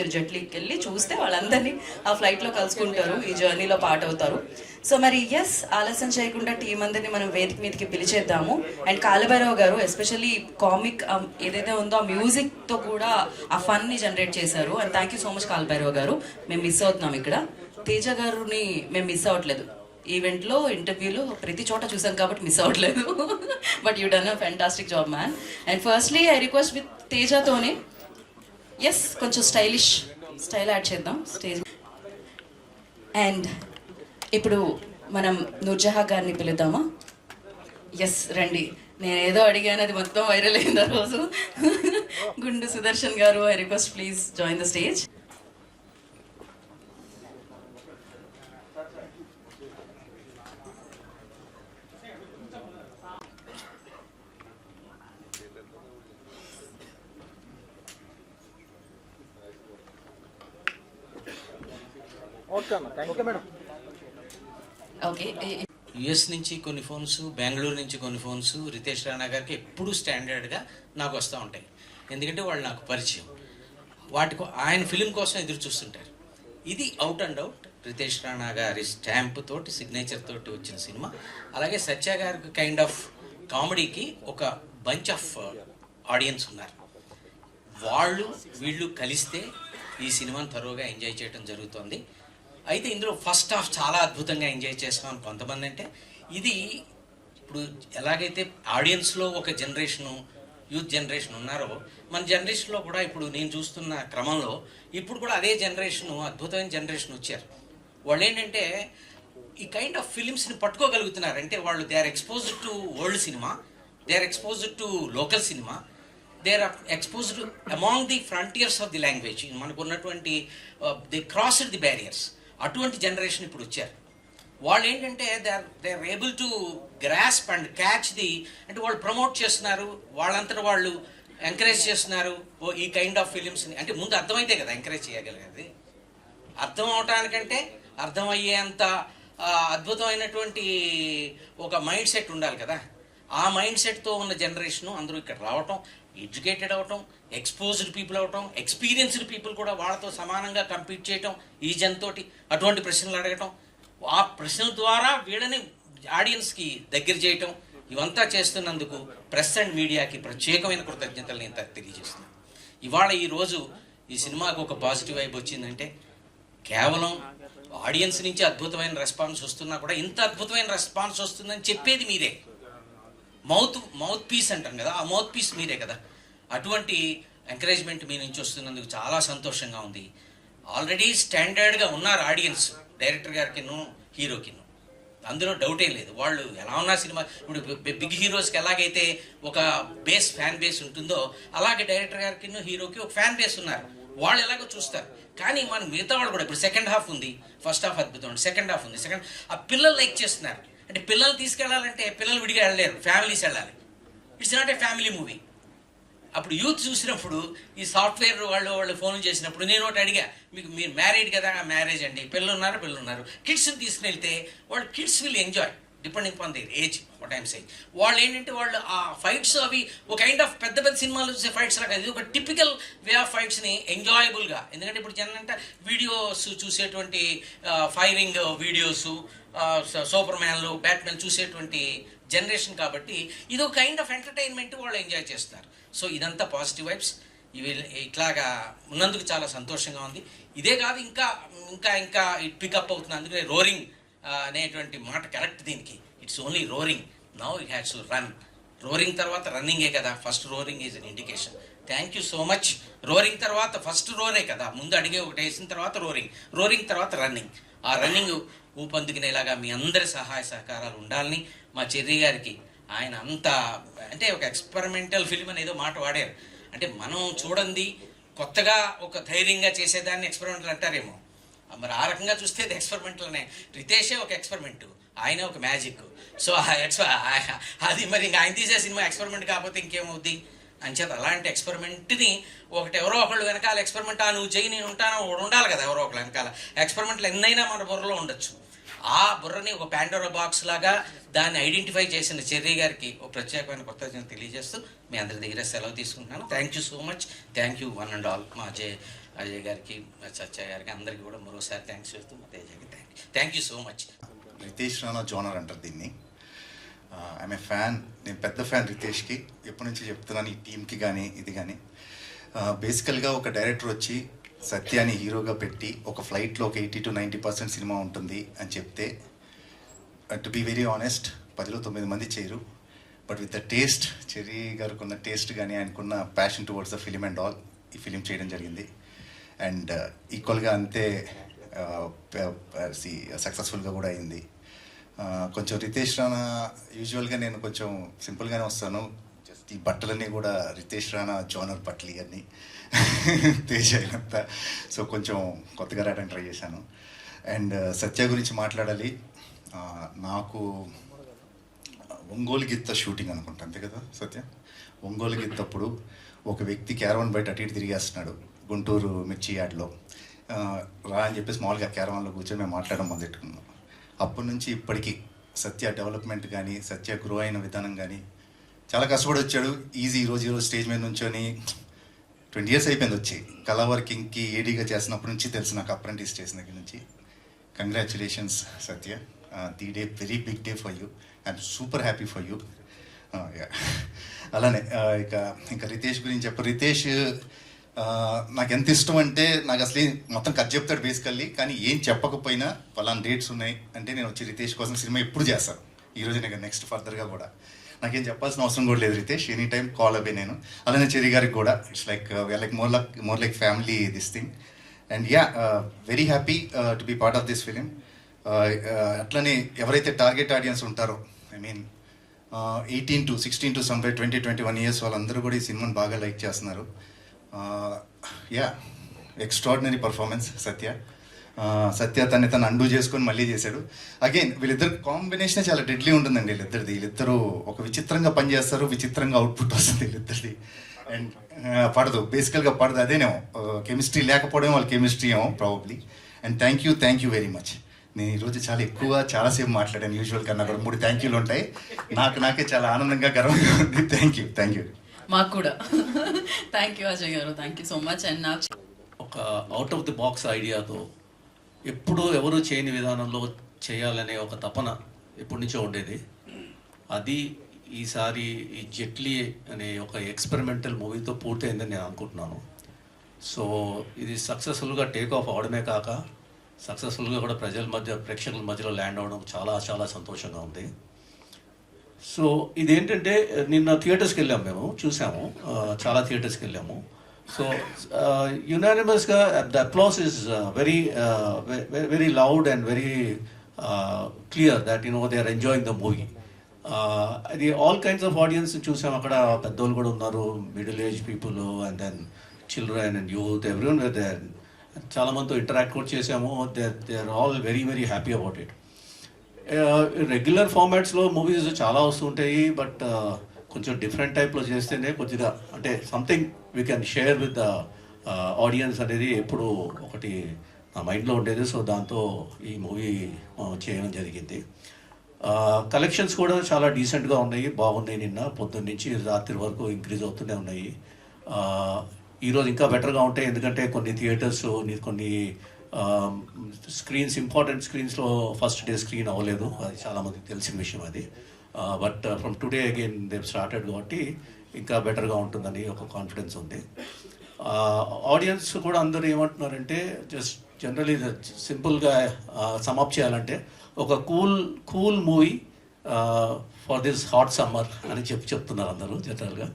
మీరు జట్లీకి వెళ్ళి చూస్తే వాళ్ళందరినీ ఆ ఫ్లైట్లో కలుసుకుంటారు, ఈ జర్నీలో పార్ట్ అవుతారు. సో మరి ఎస్, ఆలస్యం చేయకుండా టీం అందరినీ మనం వేదిక మీదకి పిలిచేద్దాము. అండ్ కాలభైరవ్ గారు ఎస్పెషల్లీ కామిక్ ఏదైతే ఉందో ఆ మ్యూజిక్తో కూడా ఆ ఫన్ని జనరేట్ చేశారు. And thank you so much Kal Bhairav గారు. మేము మిస్ అవుతున్నాం ఇక్కడ. తేజ గారిని మేము మిస్ అవ్వట్లేదు, ఈవెంట్లో ఇంటర్వ్యూలో ప్రతి చోట చూసాం కాబట్టి మిస్ అవ్వట్లేదు. But you done a fantastic job man. And firstly I request with తేజతోనే ఎస్ కొంచెం స్టైల్ యాడ్ చేద్దాం స్టేజ్. అండ్ ఇప్పుడు మనం నూర్జహా గారిని పిలుద్దామా? ఎస్ రండి. నేను ఏదో అడిగాను, అది మొత్తం వైరల్ అయింది ఆ రోజు. గుండు సుదర్శన్ గారు, I request please join the stage. Okay, US నుంచి కొన్ని ఫోన్స్, బెంగళూరు నుంచి కొన్ని ఫోన్స్ రితేష్ రాణా గారికి ఎప్పుడూ స్టాండర్డ్గా నాకు వస్తూ ఉంటాయి. ఎందుకంటే వాళ్ళు నాకు పరిచయం. ఆయన ఫిలిం కోసం ఎదురు చూస్తుంటారు. ఇది out and out Ritesh Rana గారి స్టాంప్ తోటి, సిగ్నేచర్ తోటి వచ్చిన సినిమా. అలాగే సత్య గారికి కైండ్ ఆఫ్ కామెడీకి ఒక బంచ్ ఆఫ్ ఆడియన్స్ ఉన్నారు. వీళ్ళు కలిస్తే ఈ సినిమాను తరువుగా ఎంజాయ్ చేయడం జరుగుతుంది. అయితే ఇందులో ఫస్ట్ హాఫ్ చాలా అద్భుతంగా ఎంజాయ్ చేస్తామని కొంతమంది అంటే, ఇది ఇప్పుడు ఎలాగైతే ఆడియన్స్లో ఒక జనరేషను, యూత్ జనరేషన్ ఉన్నారో, మన జనరేషన్లో కూడా ఇప్పుడు నేను చూస్తున్న క్రమంలో ఇప్పుడు కూడా అదే జనరేషను, అద్భుతమైన జనరేషన్ వచ్చారు. వాళ్ళు ఏంటంటే ఈ కైండ్ ఆఫ్ ఫిలిమ్స్ని పట్టుకోగలుగుతున్నారు. అంటే వాళ్ళు they are exposed to world cinema, they are exposed to local cinema, they are exposed among the frontiers of the language. మనకు ఉన్నటువంటి దే క్రాస్డ్ ది బ్యారియర్స్. అటువంటి జనరేషన్ ఇప్పుడు వచ్చారు. వాళ్ళు ఏంటంటే they are able to grasp and catch the, అంటే వాళ్ళు promote చేస్తున్నారు, వాళ్ళంతటా వాళ్ళు ఎంకరేజ్ చేస్తున్నారు ఈ కైండ్ ఆఫ్ ఫిలిమ్స్ని. అంటే ముందు అర్థమైతే కదా ఎంకరేజ్ చేయగలిగేది. అర్థం అవటానికంటే అర్థమయ్యేంత అద్భుతమైనటువంటి ఒక మైండ్ సెట్ ఉండాలి కదా. ఆ మైండ్ సెట్తో ఉన్న జనరేషను అందరూ ఇక్కడ రావటం, ఎడ్యుకేటెడ్ అవటం, ఎక్స్పోజ్డ్ పీపుల్ అవటం, ఎక్స్పీరియన్స్డ్ పీపుల్ కూడా వాళ్ళతో సమానంగా కంపీట్ చేయటం, ఈ జనతోటి అటువంటి ప్రశ్నలు అడగటం, ఆ ప్రశ్నల ద్వారా వీళ్ళని ఆడియన్స్కి దగ్గర చేయటం, ఇవంతా చేస్తున్నందుకు ప్రెస్ అండ్ మీడియాకి ప్రత్యేకమైన కృతజ్ఞతలు నేను తెలియజేస్తున్నాను. ఇవాళ ఈరోజు ఈ సినిమాకు ఒక పాజిటివ్ వైబ్ వచ్చిందంటే కేవలం ఆడియన్స్ నుంచి అద్భుతమైన రెస్పాన్స్ వస్తున్నా కూడా, ఇంత అద్భుతమైన రెస్పాన్స్ వస్తుందని చెప్పేది మీరే. మౌత్ పీస్ అంటాం కదా, ఆ మౌత్ పీస్ మీరే కదా. అటువంటి ఎంకరేజ్మెంట్ మీ నుంచి వస్తున్నందుకు చాలా సంతోషంగా ఉంది. ఆల్రెడీ స్టాండర్డ్గా ఉన్నారు ఆడియన్స్, డైరెక్టర్ గారికిను హీరోకిను, అందులో డౌటే లేదు. వాళ్ళు ఎలా ఉన్నా సినిమా ఇప్పుడు బిగ్ హీరోస్కి ఎలాగైతే ఒక ఫ్యాన్ బేస్ ఉంటుందో, అలాగే డైరెక్టర్ గారికిను హీరోకి ఒక ఫ్యాన్ బేస్ ఉన్నారు. వాళ్ళు ఎలాగో చూస్తారు. కానీ మన మిగతా వాళ్ళు కూడా ఇప్పుడు సెకండ్ హాఫ్ ఉంది, ఫస్ట్ హాఫ్ అద్భుతం, సెకండ్ హాఫ్ ఉంది, ఆ పిల్లలు లైక్ చేస్తున్నారు. అంటే పిల్లలు తీసుకెళ్ళాలంటే పిల్లలు విడిగా వెళ్ళలేరు, ఫ్యామిలీస్ వెళ్ళాలి. It's not a family movie. అప్పుడు యూత్ చూసినప్పుడు ఈ సాఫ్ట్వేర్ వాళ్ళు ఫోన్ చేసినప్పుడు నేను ఒకటి అడిగా, మీరు మ్యారీడ్ కదా, మ్యారేజ్ అండి, పిల్లలు ఉన్నారు, కిడ్స్ని తీసుకుని వెళ్తే వాళ్ళు kids will enjoy depending on their age. What I'm saying, వాళ్ళు ఏంటంటే వాళ్ళు ఆ ఫైట్స్ అవి ఒక కైండ్ ఆఫ్ పెద్ద సినిమాలు చూసే ఫైట్స్ లాగా, ఇది ఒక టిపికల్ వే ఆఫ్ ఫైట్స్ని ఎంజాయబుల్గా. ఎందుకంటే ఇప్పుడు జనం అంటే వీడియోస్ చూసేటువంటి ఫైరింగ్ వీడియోస్, సూపర్ మ్యాన్లు, బ్యాట్మెన్ చూసేటువంటి జనరేషన్ కాబట్టి ఇది ఒక కైండ్ ఆఫ్ ఎంటర్టైన్మెంట్ వాళ్ళు ఎంజాయ్ చేస్తారు. సో ఇదంతా పాజిటివ్ వైబ్స్. ఇవి ఇట్లాగా ఉన్నందుకు చాలా సంతోషంగా ఉంది. ఇదే కాదు, ఇంకా ఇంకా ఇంకా ఇట్ పికప్ అవుతుంది. అందుకనే రోరింగ్ అనేటువంటి మాట కరెక్ట్ దీనికి. It's only roaring, now it has to run. Roaring తర్వాత రన్నింగే కదా, first roaring is an indication. Thank you so much. Roaring తర్వాత ఫస్ట్ రోరే కదా, ముందు అడిగే ఒకటి వేసిన తర్వాత రోరింగ్ తర్వాత రన్నింగ్. ఆ రన్నింగ్ ఊపందుకునేలాగా మీ అందరి సహాయ సహకారాలు ఉండాలని మా చెర్రీ గారికి, ఆయన అంత అంటే ఒక ఎక్స్పెరిమెంటల్ ఫిల్మ్ అనేదో మాట వాడారు. అంటే మనం చూడండి కొత్తగా ఒక ధైర్యంగా చేసేదాన్ని ఎక్స్పెరిమెంటల్ అంటారేమో, మరి ఆ రకంగా చూస్తే అది ఎక్స్పెరిమెంటల్ అనే. రితేషే ఒక ఎక్స్పెరిమెంట్, ఆయన ఒక మ్యాజిక్. సో అది మరి ఇంకా ఆయన తీసే సినిమా ఎక్స్పెరిమెంట్ కాకపోతే ఇంకేమవుద్ది అంచేత అలాంటి ఎక్స్పెరిమెంట్ని ఎవరో ఒకళ్ళు వెనకాల ఎక్స్పెరిమెంట్ నువ్వు చెయ్యి నేను ఉంటాను ఉండాలి కదా, ఎవరో ఒకళ్ళు వెనకాల. ఎక్స్పెరిమెంట్లు ఎన్నైనా మన బుర్రలో ఉండొచ్చు. ఆ బుర్రని ఒక పాండోరా బాక్స్ లాగా దాన్ని ఐడెంటిఫై చేసిన చెర్రీ గారికి ఒక ప్రత్యేకమైన కృతజ్ఞతలు తెలియజేస్తూ మీ అందరి దగ్గర సెలవు తీసుకుంటున్నాను. Thank you so much. Thank you one and all. మా అజయ్ గారికి సత్య గారికి అందరికీ కూడా మరోసారి థ్యాంక్స్ చెప్తూ మా తేజకి thank you so much. Ritesh Rana genre అంటారు దీన్ని. ఐఎమ్ ఏ ఫ్యాన్, నేను పెద్ద ఫ్యాన్ రితేష్కి. ఎప్పటి నుంచి చెప్తున్నాను ఈ టీంకి కానీ ఇది కానీ. బేసికల్గా ఒక డైరెక్టర్ వచ్చి సత్యాన్ని హీరోగా పెట్టి ఒక ఫ్లైట్లో ఒక 80 to 90% సినిమా ఉంటుంది అని చెప్తే, టు బీ వెరీ ఆనెస్ట్ 10లో 9 మంది చేయరు. But with the taste, cherry గారికి ఉన్న టేస్ట్ కానీ ఆయనకున్న passion towards the film and all, ఈ ఫిలిం చేయడం జరిగింది. అండ్ ఈక్వల్గా అంతే సక్సెస్ఫుల్గా కూడా అయింది. కొంచెం రితేష్ రాణా యూజువల్గా నేను కొంచెం సింపుల్గానే వస్తాను. జస్ట్ ఈ బట్టలన్నీ కూడా రితేష్ రాణా జోనర్ బట్టలు ఇవన్నీ తేజ అయినంత. సో కొంచెం కొత్తగా రావడానికి ట్రై చేశాను. అండ్ సత్య గురించి మాట్లాడాలి. నాకు ఒంగోలు గిత్త షూటింగ్ అనుకుంటా, అంతే కదా సత్య? ఒంగోలు గిత్తప్పుడు ఒక వ్యక్తి క్యారవాన్ బయట అటు ఇటు తిరిగేస్తున్నాడు గుంటూరు మిర్చి యార్డ్లో. రా అని చెప్పేసి మామూలుగా క్యారవాన్లో కూర్చొని మేము మాట్లాడడం మొదలెట్టుకున్నాం. అప్పటి నుంచి ఇప్పటికీ సత్య డెవలప్మెంట్ కానీ సత్య గ్రో అయిన విధానం కానీ చాలా కష్టపడి వచ్చాడు. ఈరోజు స్టేజ్ మీద నుంచొని 20 years అయిపోయింది వచ్చి. కళా వర్కింగ్కి ఏడీగా చేసినప్పటి నుంచి తెలుసు నాకు, అప్రెంటిస్ చేసిన దగ్గర నుంచి. Congratulations Satya, the day very big day for you. I'm super happy for you. అలానే ఇంకా రితేష్ గురించి రితేష్ నాకు ఎంత ఇష్టం అంటే, నాకు అసలు మొత్తం కథ చెప్తాడు బేసికల్లీ, కానీ ఏం చెప్పకపోయినా పలానా డేట్స్ ఉన్నాయి అంటే నేను వచ్చి రితేష్ కోసం సినిమా ఎప్పుడు చేస్తాను. ఈరోజు నేను నెక్స్ట్ ఫర్దర్గా కూడా నాకేం చెప్పాల్సిన అవసరం కూడా లేదు. రితేష్ ఎనీ టైం కాల్ అవే నేను. అలానే చెర్రీ గారికి కూడా it's like more like family this thing. And very happy to be part of this film. అట్లనే ఎవరైతే టార్గెట్ ఆడియన్స్ ఉంటారో, I mean 18 to 16 to somewhere 20-21 years వాళ్ళందరూ కూడా ఈ సినిమాని బాగా లైక్ చేస్తున్నారు. ఎక్స్ట్రాడినరీ పర్ఫార్మెన్స్ సత్య. సత్య తను అండూ చేసుకొని మళ్ళీ చేశాడు. అగైన్ వీళ్ళిద్దరు కాంబినేషనే చాలా డెడ్లీ ఉంటుందండి. వీళ్ళిద్దరూ ఒక విచిత్రంగా పనిచేస్తారు, విచిత్రంగా అవుట్పుట్ వస్తుంది వీళ్ళిద్దరిది. అండ్ పడదు, బేసికల్గా పడదు. అదేనేమో కెమిస్ట్రీ లేకపోవడం వాళ్ళ కెమిస్ట్రీ ఏమో probably. And thank you very much. నేను ఈరోజు చాలాసేపు మాట్లాడాను. యూజువల్ కన్నా కూడా 3 థ్యాంక్ యూలు ఉంటాయి. నాకే చాలా ఆనందంగా గర్వంగా ఉంది. Thank you. మాకు కూడా థ్యాంక్ యూ అజయ్ గారు, thank you so much. And నాకు ఒక అవుట్ ఆఫ్ ది బాక్స్ ఐడియాతో ఎప్పుడూ ఎవరు చేయని విధానంలో చేయాలనే ఒక తపన ఎప్పటి నుంచో ఉండేది. అది ఈసారి ఈ జెట్లీ అనే ఒక ఎక్స్పెరిమెంటల్ మూవీతో పూర్తయిందని నేను అనుకుంటున్నాను. సో ఇది సక్సెస్ఫుల్గా టేక్ ఆఫ్ అవడమే కాక సక్సెస్ఫుల్గా కూడా ప్రేక్షకుల మధ్యలో ల్యాండ్ అవ్వడం చాలా సంతోషంగా ఉంది. సో ఇదేంటంటే నిన్న థియేటర్స్కి వెళ్ళాము, మేము చూసాము, చాలా థియేటర్స్కి వెళ్ళాము. సో యునానిమస్గా the applause is very loud and very clear that they are enjoying the movie. అది ఆల్ కైండ్స్ ఆఫ్ ఆడియన్స్ చూసాం. అక్కడ పెద్దోళ్ళు కూడా ఉన్నారు, middle age people and then children and youth, everyone were there. చాలా మందితో ఇంటరాక్ట్ కూడా చేసాము. They are all very happy about it. Regular ఫార్మాట్స్లో మూవీస్ చాలా వస్తుంటాయి, బట్ కొంచెం డిఫరెంట్ టైప్లో చేస్తేనే కొద్దిగా అంటే something we can share with the audience అనేది ఎప్పుడు ఒకటి నా మైండ్లో ఉండేది. సో దాంతో ఈ మూవీ చేయడం జరిగింది. కలెక్షన్స్ కూడా చాలా డీసెంట్గా ఉన్నాయి, బాగున్నాయి. నిన్న పొద్దున్న నుంచి రాత్రి వరకు ఇంక్రీజ్ అవుతూనే ఉన్నాయి. ఈరోజు ఇంకా బెటర్గా ఉంటాయి, ఎందుకంటే కొన్ని థియేటర్స్ కొన్ని స్క్రీన్స్, ఇంపార్టెంట్ స్క్రీన్స్లో ఫస్ట్ డే స్క్రీన్ అవ్వలేదు. అది చాలామందికి తెలిసిన విషయం అది. But from today again they started కాబట్టి ఇంకా బెటర్గా ఉంటుందని ఒక కాన్ఫిడెన్స్ ఉంది. ఆడియన్స్ కూడా అందరూ ఏమంటున్నారంటే, జస్ట్ జనరలీ సింపుల్గా సమప్ చేయాలంటే ఒక cool movie for this hot summer అని చెప్తున్నారు అందరూ జనరల్గా.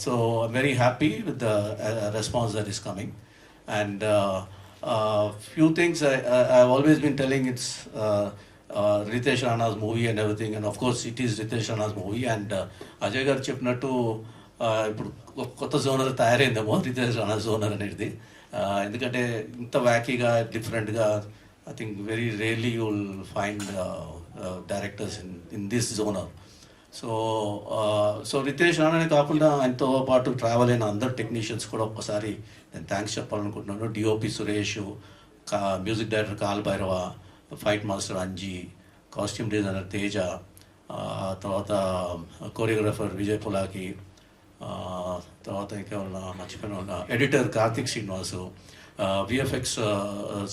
So I'm very happy with the response that is coming. And few things I've always been telling, it's Ritesh Rana's movie and everything, and of course it is Ritesh Rana's movie. And Ajay garu cheppinattu ఇప్పుడు కొత్త genre తయారైందేమో Ritesh Rana genre అనేది. ఎందుకంటే ఇంత వ్యాకీగా డిఫరెంట్గా I think very rarely you will find directors in this genre. So Ritesh రాణానే కాకుండా ఆయనతో పాటు ట్రావెల్ అయిన అందరు టెక్నీషియన్స్ కూడా ఒక్కసారి నేను థ్యాంక్స్ చెప్పాలనుకుంటున్నాను. DOP Suresh, music director Kaala Bhairava, fight master Anji, costume designer Teja, తర్వాత కొరియోగ్రాఫర్ విజయ్ పులాకి, తర్వాత ఇంకెవరన్నా మర్చిపోయిన editor Karthik Srinivas, VFX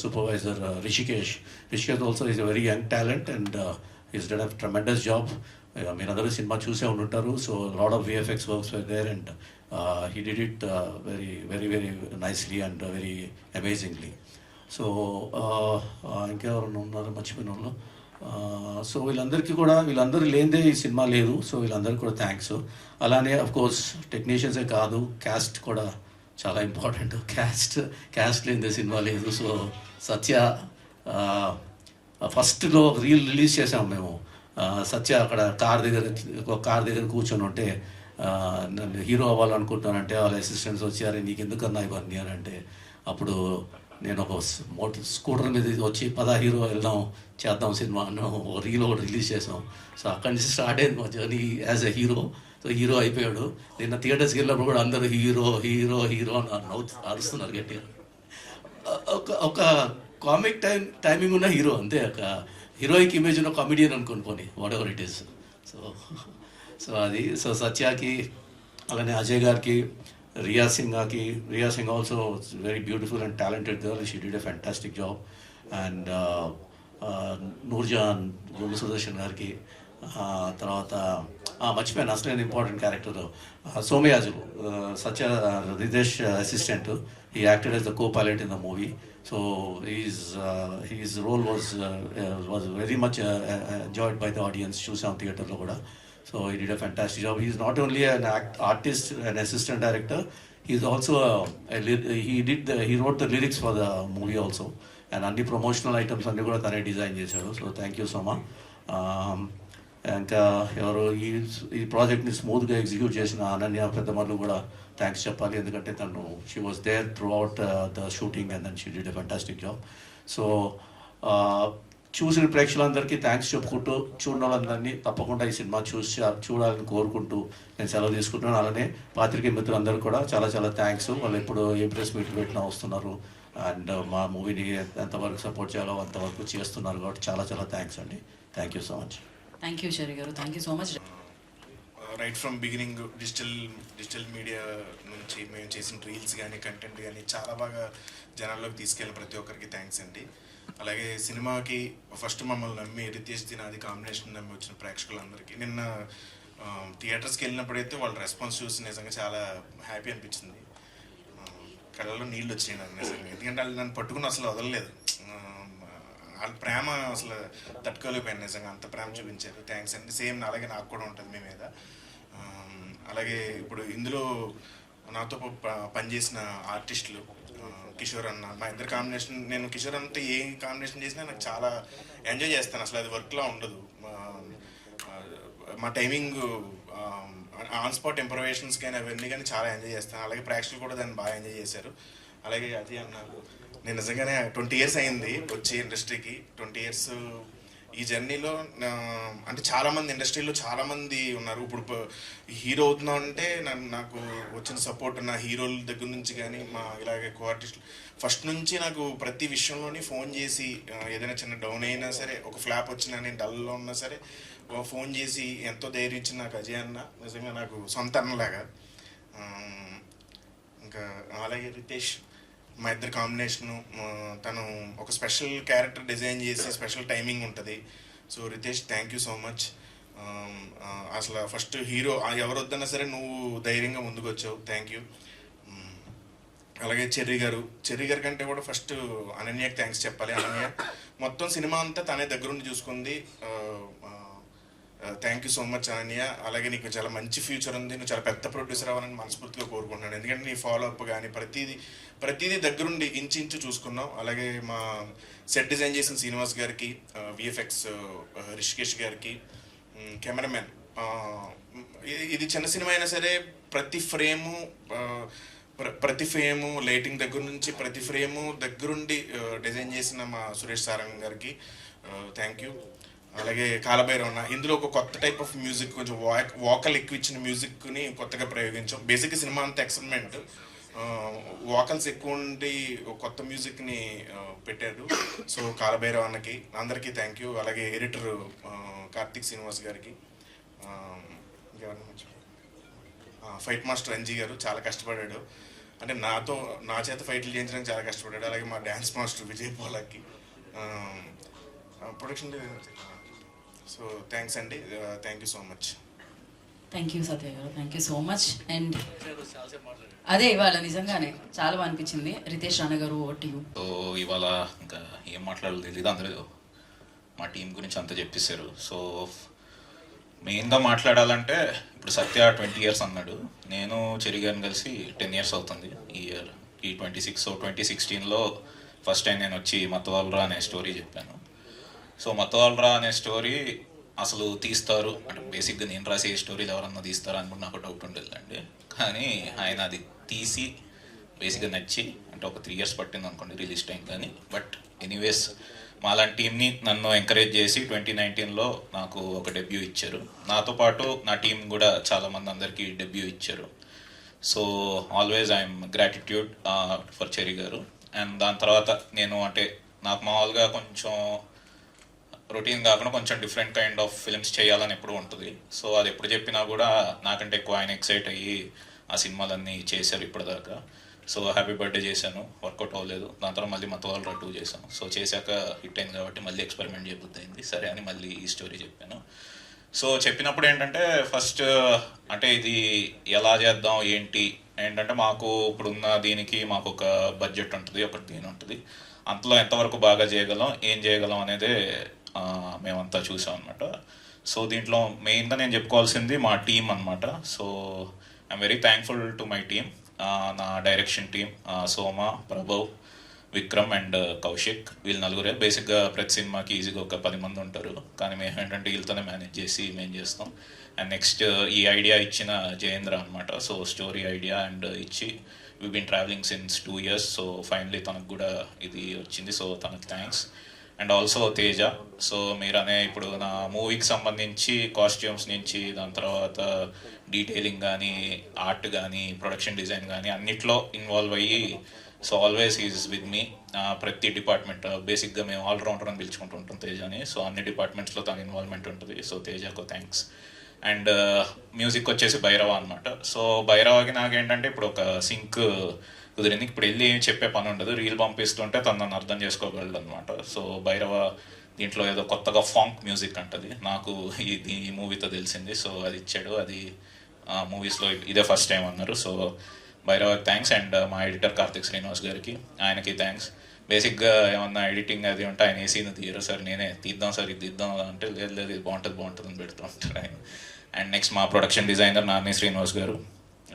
supervisor Rishikesh also is a very young talent and is done a tremendous job. మీరందరూ సినిమా చూసే ఉంటుంటారు. So lot of VFX works were there and he did it very nicely and very amazingly. So ఇంకెవరన్నా ఉన్నారు మర్చిపోయిన వాళ్ళు. So వీళ్ళందరూ లేనిదే ఈ సినిమా లేదు. సో వీళ్ళందరికీ కూడా థ్యాంక్స్. అలానే అఫ్కోర్స్ టెక్నీషియన్సే కాదు, క్యాస్ట్ కూడా చాలా ఇంపార్టెంట్. క్యాస్ట్ లేనిదే సినిమా లేదు. సో సత్య ఫస్ట్లో రిలీజ్ చేసాము మేము. సత్య అక్కడ కార్ దగ్గర కూర్చొని ఉంటే నన్ను హీరో అవ్వాలనుకుంటున్నానంటే వాళ్ళ అసిస్టెంట్స్ వచ్చారు, నీకు ఎందుకన్నా ఇవన్నీ అని అంటే అప్పుడు నేను ఒక స్కూటర్ మీద వచ్చి హీరో వెళ్దాం చేద్దాం సినిమా అన్న రీల్ ఒకటి రిలీజ్ చేసాం. సో అక్కడి నుంచి స్టార్ట్ అయింది మా journey as a hero. So hero అయిపోయాడు. నిన్న థియేటర్స్కి వెళ్ళినప్పుడు కూడా అందరూ హీరో హీరో హీరో అని అరుస్తున్నారు గట్టిగా. ఒక కామిక్ టైమింగ్ ఉన్న హీరో అంతే. ఒక హీరోయిక్ ఇమేజ్ ఉన్న కామెడియన్ అనుకోని పోనీ whatever it is. So సత్యాకి అలానే అజయ్ గారికి, Riya Singh also very beautiful and talented girl. She did a fantastic job. And Noorjan Gundu Sudarshan గారికి, తర్వాత మర్చిపోయాను అసలు important character Somayaju, Satya Ritesh assistant. He acted as the co pilot in the movie. So his role was very much enjoyed by the audience. చూసాం థియేటర్లో కూడా. So he did a fantastic job. He is not only an artist, an assistant director. He is also he wrote the lyrics for the movie also. And అన్ని promotional items అన్ని కూడా తనే design చేశాడు. So thank you so much. ఇంకా ఎవరు ఈ ప్రాజెక్ట్ని స్మూత్గా ఎగ్జిక్యూట్ చేసిన అనన్య పెద్దమల్లు కూడా థ్యాంక్స్ చెప్పాలి. ఎందుకంటే తను she was there throughout the shooting and then she did a fantastic job. So చూసిన ప్రేక్షకులందరికీ థ్యాంక్స్ చెప్పుకుంటూ, చూడని వాళ్ళందరినీ తప్పకుండా ఈ సినిమా చూడాలని కోరుకుంటూ నేను సెలవు తీసుకుంటున్నాను. అలానే పాత్రికేయ మిత్రులందరూ కూడా చాలా చాలా థ్యాంక్స్. వాళ్ళు ఎప్పుడు ఏ ప్రెస్ మీట్ పెట్టినా వస్తున్నారు అండ్ మా మూవీని ఎంతవరకు సపోర్ట్ చేయాలో అంతవరకు చేస్తున్నారు కాబట్టి చాలా చాలా థ్యాంక్స్ అండి. Thank you so much. Thank you Cherry garu, thank you so much. Right from beginning digital media నుంచి మేము చేసిన రీల్స్ కానీ కంటెంట్ కానీ చాలా బాగా జనాల్లోకి తీసుకెళ్ళిన ప్రతి ఒక్కరికి థ్యాంక్స్ అండి. అలాగే సినిమాకి ఫస్ట్ మమ్మల్ని నమ్మి రితేష్ దినాది కాంబినేషన్ నమ్మి వచ్చిన ప్రేక్షకులందరికీ నిన్న థియేటర్స్కి వెళ్ళినప్పుడైతే వాళ్ళ రెస్పాన్స్ చూసి నిజంగా చాలా హ్యాపీ అనిపించింది. కళ్ళలో నీళ్ళు వచ్చినాయి నాకు నిజంగా. ఎందుకంటే వాళ్ళు నన్ను పట్టుకుని అసలు వదలలేదు. వాళ్ళ ప్రేమ అసలు తట్టుకోలేకపోయాను నిజంగా. అంత ప్రేమ చూపించారు. థ్యాంక్స్ అండి. సేమ్ అలాగే నాకు కూడా ఉంటుంది మీ మీద. అలాగే ఇప్పుడు ఇందులో నాతో పనిచేసిన ఆర్టిస్టులు కిషోర్ అన్న, మా ఇద్దరు కాంబినేషన్, నేను కిషోర్ అన్నతో ఏ కాంబినేషన్ చేసినా నాకు చాలా ఎంజాయ్ చేస్తాను. అసలు అది వర్క్లా ఉండదు. మా టైమింగ్ ఆన్ స్పాట్ ఇంప్రవేషన్స్ కానీ అవన్నీ కానీ చాలా ఎంజాయ్ చేస్తాను. అలాగే ప్రేక్షకులు కూడా దాన్ని బాగా ఎంజాయ్ చేశారు. అలాగే అది అన్నారు, నేను నిజంగానే 20 years అయింది వచ్చి ఇండస్ట్రీకి. 20 years ఈ జర్నీలో అంటే చాలామంది ఇండస్ట్రీలో చాలామంది ఉన్నారు. ఇప్పుడు హీరో అవుతున్నాం అంటే నాకు వచ్చిన సపోర్ట్ నా హీరోల దగ్గర నుంచి కానీ మా ఇలాగే కో ఆర్టిస్టులు ఫస్ట్ నుంచి నాకు ప్రతి విషయంలోని ఫోన్ చేసి ఏదైనా చిన్న డౌన్ అయినా సరే, ఒక ఫ్లాప్ వచ్చినా, నేను డల్లో ఉన్నా సరే ఫోన్ చేసి ఎంతో ధైర్యం ఇచ్చిన నాకు అజయ్ అన్న నిజంగా నాకు సొంత అన్నలాగా. ఇంకా అలాగే రితేష్, మా ఇద్దరు కాంబినేషను, తను ఒక స్పెషల్ క్యారెక్టర్ డిజైన్ చేసి స్పెషల్ టైమింగ్ ఉంటుంది. So Ritesh thank you so much. అసలు ఫస్ట్ హీరో ఎవరు వద్దన్నా సరే నువ్వు ధైర్యంగా ముందుకు వచ్చావు. Thank you. అలాగే చెర్రీ గారి కంటే కూడా ఫస్ట్ అనన్యకి థ్యాంక్స్ చెప్పాలి. అనన్య మొత్తం సినిమా అంతా తనే దగ్గరుండి చూసుకుంది. Thank you so much Ananya. అలాగే నీకు చాలా మంచి ఫ్యూచర్ ఉంది. నువ్వు చాలా పెద్ద ప్రొడ్యూసర్ అవ్వాలని మనస్ఫూర్తిగా కోరుకుంటున్నాను. ఎందుకంటే నీ ఫాలోఅప్ కానీ ప్రతిదీ దగ్గరుండి ఇంచు చూసుకున్నావు. అలాగే మా సెట్ డిజైన్ చేసిన శ్రీనివాస్ గారికి, విఎఫ్ఎక్స్ రిషికేష్ గారికి, కెమెరామెన్, ఇది చిన్న సినిమా అయినా సరే ప్రతి ఫ్రేము లైటింగ్ దగ్గర నుంచి ప్రతి ఫ్రేము దగ్గరుండి డిజైన్ చేసిన మా సురేష్ సారంగ్ గారికి థ్యాంక్ యూ. అలాగే కాలభైరవన్న, ఇందులో ఒక కొత్త టైప్ ఆఫ్ మ్యూజిక్, కొంచెం వాకల్ ఎక్కువ ఇచ్చిన మ్యూజిక్ని కొత్తగా ప్రయోగించాం. బేసిక్గా సినిమా అంతా ఎక్స్పెరిమెంట్, వాకల్స్ ఎక్కువ ఉండి కొత్త మ్యూజిక్ని పెట్టారు. సో కాలభైరవన్నకి అందరికీ థ్యాంక్ యూ. అలాగే ఎడిటర్ కార్తిక్ శ్రీనివాస్ గారికి, ఫైట్ మాస్టర్ రంజీ గారు చాలా కష్టపడ్డాడు. అంటే నా చేత ఫైట్లు చేయించడానికి చాలా కష్టపడ్డాడు. అలాగే మా dance master Vijay Polaki, production. So thanks అండి, thank you so much. Thank you Satya garu, thank you so much. And అదే ఇవాళ నిజంగానే చాలా బాగా అనిపించింది. రితేష్ రాణా గారు, ఓవర్ టు యూ. సో ఇవాళ ఇంకా ఏం మాట్లాడాలో తెలియదు, అందరూ మా టీం గురించి అంతా చెప్పేశారు. సో మెయిన్గా మాట్లాడాలంటే ఇప్పుడు సత్య 20 years అన్నాడు, నేను చెరిగాను కలిసి 10 years అవుతుంది ఈ ఇయర్, ఈ 26. సో 2016లో ఫస్ట్ టైం నేను వచ్చి మతవాల్రా అనే స్టోరీ చెప్పాను. సో మతవాల్రా అనే స్టోరీ అసలు తీస్తారు అంటే బేసిక్గా నేను రాసే స్టోరీలు ఎవరన్నా తీస్తారా అనుకుంటే నాకు డౌట్ ఉండేదండి. కానీ ఆయన అది తీసి బేసిక్గా నచ్చి, అంటే ఒక 3 years పట్టింది అనుకోండి రిలీజ్ టైం కానీ. బట్ ఎనీవేస్ మాలాంటి టీంని నన్ను ఎంకరేజ్ చేసి 2019లో నాకు ఒక డెబ్యూ ఇచ్చారు. నాతో పాటు నా టీం కూడా చాలామంది అందరికీ డెబ్యూ ఇచ్చారు. So always I'm gratitude for cherry గారు. అండ్ దాని తర్వాత నేను అంటే నాకు మామూలుగా కొంచెం రొటీన్ కాకుండా కొంచెం డిఫరెంట్ కైండ్ ఆఫ్ ఫిల్మ్స్ చేయాలని ఎప్పుడు ఉంటుంది. సో అది ఎప్పుడు చెప్పినా కూడా నాకంటే ఎక్కువ ఆయన ఎక్సైట్ అయ్యి ఆ సినిమాలన్నీ చేశారు ఇప్పటిదాకా. సో హ్యాపీ బర్త్డే చేశాను, వర్కౌట్ అవ్వలేదు. దాని తర్వాత మళ్ళీ మతవాల్రా 2 చేశాను. సో చేశాక హిట్ అయింది కాబట్టి మళ్ళీ ఎక్స్పెరిమెంట్ చేయబుద్ధి అయింది, సరే అని మళ్ళీ ఈ స్టోరీ చెప్పాను. సో చెప్పినప్పుడు ఏంటంటే ఫస్ట్ అంటే ఇది ఎలా చేద్దాం ఏంటంటే మాకు ఇప్పుడున్న దీనికి మాకు ఒక బడ్జెట్ ఉంటుంది, ఒక దీని ఉంటుంది. అంతలో ఎంతవరకు బాగా చేయగలం, ఏం చేయగలం అనేదే మేమంతా చూసాం అనమాట. సో దీంట్లో మెయిన్గా నేను చెప్పుకోవాల్సింది మా టీం అనమాట. So I'm very thankful to my team, నా direction team, Soma, Prabhav, Vikram and Kaushik. వీళ్ళు నలుగురే. బేసిక్గా ప్రతి సినిమాకి ఈజీగా ఒక 10 మంది ఉంటారు, కానీ మేము ఏంటంటే వీళ్ళతోనే మేనేజ్ చేసి మేము చేస్తాం. అండ్ నెక్స్ట్ ఈ ఐడియా ఇచ్చిన జయేంద్ర అనమాట. సో స్టోరీ ఐడియా అండ్ ఇచ్చి we been travelling since 2 years. So finally తనకు కూడా ఇది వచ్చింది, సో తనకు thanks. And also Teja. So మీరనే ఇప్పుడు నా మూవీకి సంబంధించి కాస్ట్యూమ్స్ నుంచి దాని తర్వాత డీటెయిలింగ్ కానీ, ఆర్ట్ కానీ, ప్రొడక్షన్ డిజైన్ కానీ అన్నిట్లో ఇన్వాల్వ్ అయ్యి so always is with me. ప్రతి డిపార్ట్మెంట్ బేసిక్గా మేము ఆల్రౌండర్ అని పిలుచుకుంటూ ఉంటాం తేజని. సో అన్ని డిపార్ట్మెంట్స్లో తన ఇన్వాల్వ్మెంట్ ఉంటుంది. సో తేజకు థ్యాంక్స్. అండ్ మ్యూజిక్ వచ్చేసి భైరవ అనమాట. సో భైరవకి నాకేంటంటే ఇప్పుడు ఒక సింక్ కుదిరింది, ఇప్పుడు వెళ్ళి చెప్పే పని ఉండదు, రీల్ పంపిస్తుంటే తను నన్ను అర్థం చేసుకోగలడు అనమాట. సో భైరవ దీంట్లో ఏదో కొత్తగా ఫాంక్ మ్యూజిక్ అంటది, నాకు ఈ మూవీతో తెలిసింది. సో అది ఇచ్చాడు, అది మూవీస్లో ఇదే ఫస్ట్ టైం అన్నారు. సో భైరవకి థ్యాంక్స్. అండ్ మా ఎడిటర్ కార్తిక్ శ్రీనివాస్ గారికి, ఆయనకి థ్యాంక్స్. బేసిక్గా ఏమన్నా ఎడిటింగ్ అది ఉంటే ఆయన ఏసీని తీయరు, సార్ నేనే తీద్దాం సార్ ఇది తీద్దాం అంటే లేదు ఇది బాగుంటుంది అని పెడుతూ ఉంటారు ఆయన. అండ్ నెక్స్ట్ మా ప్రొడక్షన్ డిజైనర్ నాని శ్రీనివాస్ గారు.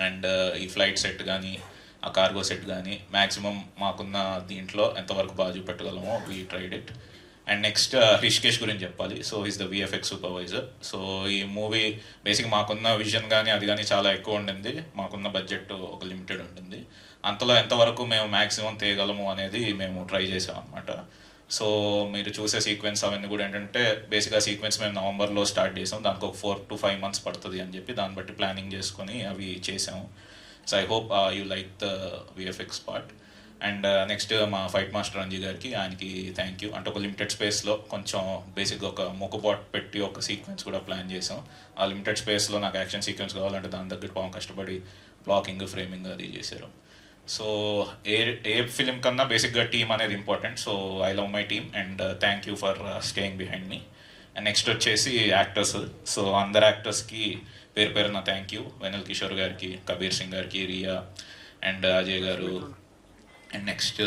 అండ్ ఈ ఫ్లైట్ సెట్ కానీ, ఆ కార్గో సెట్ కానీ మ్యాక్సిమం మాకున్న దీంట్లో ఎంతవరకు బాగా చూపెట్టగలమో we tried it. And next Rishikesh గురించి చెప్పాలి. So is the VFX supervisor. So ఈ మూవీ బేసిక్ మాకున్న విజన్ కానీ అది కానీ చాలా ఎక్కువ ఉండింది, మాకున్న బడ్జెట్ ఒక లిమిటెడ్ ఉంటుంది. అంతలో ఎంతవరకు మేము మ్యాక్సిమం తీయగలము అనేది మేము ట్రై చేసాం అనమాట. సో మీరు చూసే సీక్వెన్స్ అవన్నీ కూడా ఏంటంటే బేసిక్గా సీక్వెన్స్ మేము నవంబర్లో స్టార్ట్ చేసాం, దానికి ఒక 4 to 5 months పడుతుంది అని చెప్పి దాన్ని బట్టి ప్లానింగ్ చేసుకొని అవి చేసాము. So I hope you like the VFX part. And next మా ఫైట్ మాస్టర్ రంజీ గారికి, ఆయనకి థ్యాంక్ యూ. అంటే ఒక లిమిటెడ్ స్పేస్లో కొంచెం బేసిక్గా ఒక మొక్కుబాట్ పెట్టి ఒక సీక్వెన్స్ కూడా ప్లాన్ చేసాం. ఆ లిమిటెడ్ స్పేస్లో నాకు యాక్షన్ సీక్వెన్స్ కావాలంటే దాని దగ్గర పాపం కష్టపడి బ్లాకింగ్, ఫ్రేమింగ్ అది చేశారు. సో ఏ ఫిలిం కన్నా బేసిక్గా టీమ్ అనేది important. So I love my team and thank you for staying behind me. And next వచ్చేసి యాక్టర్స్. సో అందరు యాక్టర్స్కి పేరు పేరున థ్యాంక్ యూ. వెనల్ కిషోర్ గారికి, కబీర్ సింగ్ గారికి, రియా అండ్ అజయ్ గారు. అండ్ నెక్స్ట్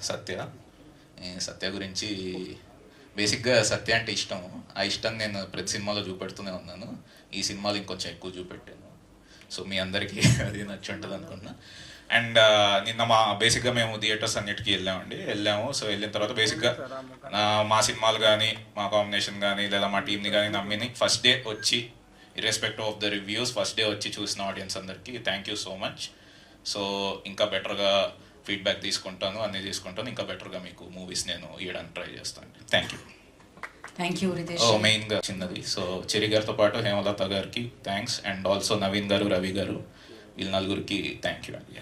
సత్య గురించి బేసిక్గా సత్య అంటే ఇష్టం. ఆ ఇష్టం నేను ప్రతి సినిమాలో చూపెడుతూనే ఉన్నాను, ఈ సినిమాలో ఇంకొంచెం ఎక్కువ చూపెట్టాను. సో మీ అందరికీ అది నచ్చి ఉంటుంది అనుకున్నా. అండ్ నిన్న బేసిక్గా మేము థియేటర్స్ అన్నిటికీ వెళ్ళాము. సో వెళ్ళిన తర్వాత బేసిక్గా మా సినిమాలు కానీ, మా కాంబినేషన్ కానీ, లేదా మా టీంని కానీ నమ్మిని ఫస్ట్ డే వచ్చి irrespective of the reviews first day వచ్చి చూసిన ఆడియన్స్ అందరికీ thank you so much. So ఇంకా బెటర్గా ఫీడ్బ్యాక్ తీసుకుంటాను, అన్నీ తీసుకుంటాను, ఇంకా బెటర్గా మీకు మూవీస్ నేను ఇవ్వడానికి ట్రై చేస్తాను. Thank you. Thank you Ritesh. మెయిన్గా చిన్నది, సో చెరి గారితో పాటు హేమలత గారికి థ్యాంక్స్. అండ్ ఆల్సో నవీన్ గారు, రవి గారు, వీళ్ళ నలుగురికి థ్యాంక్ యూ అండి.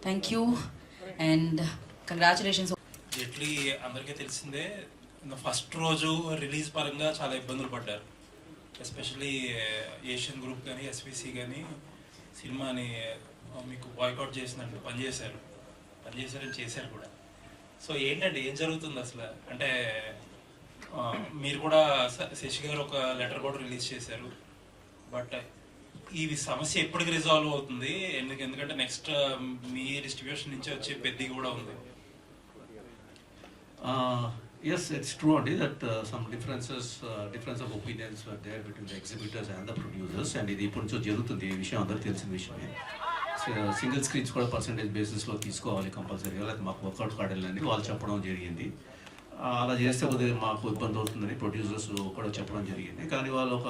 Thank you and congratulations. Jetlee అందరికీ తెలిసిందే, ఫస్ట్ రోజు రిలీజ్ పరంగా చాలా ఇబ్బందులు పడ్డారు. ఎస్పెషలీ ఏషియన్ గ్రూప్ కానీ, ఎస్విసి కానీ సినిమాని మీకు బాయ్కాట్ చేసినట్టు పనిచేశారని చేశారు కూడా. సో ఏంటంటే ఏం జరుగుతుంది అసలు అంటే మీరు కూడా శశి గారు ఒక లెటర్ కూడా రిలీజ్ చేశారు, బట్ ఈ సమస్య ఎప్పటికి రిజాల్వ్ అవుతుంది? ఎందుకంటే నెక్స్ట్ మీ డిస్ట్రిబ్యూషన్ నుంచి వచ్చే పెద్ద కూడా ఉంది. Yes, it's true only that some difference of opinions were there between the exhibitors and the producers, and ఇది ఇప్పుడు నుంచి జరుగుతుంది. ఈ విషయం అందరికీ తెలిసిన విషయమే. సింగిల్ స్క్రీన్స్ కూడా పర్సంటేజ్ బేసిస్లో తీసుకోవాలి కంపల్సరీగా, లేకపోతే మాకు వర్కౌట్ కావాలని వాళ్ళు చెప్పడం జరిగింది. అలా చేస్తే కొద్దిగా మాకు ఇబ్బంది అవుతుందని ప్రొడ్యూసర్స్ కూడా చెప్పడం జరిగింది. కానీ వాళ్ళు ఒక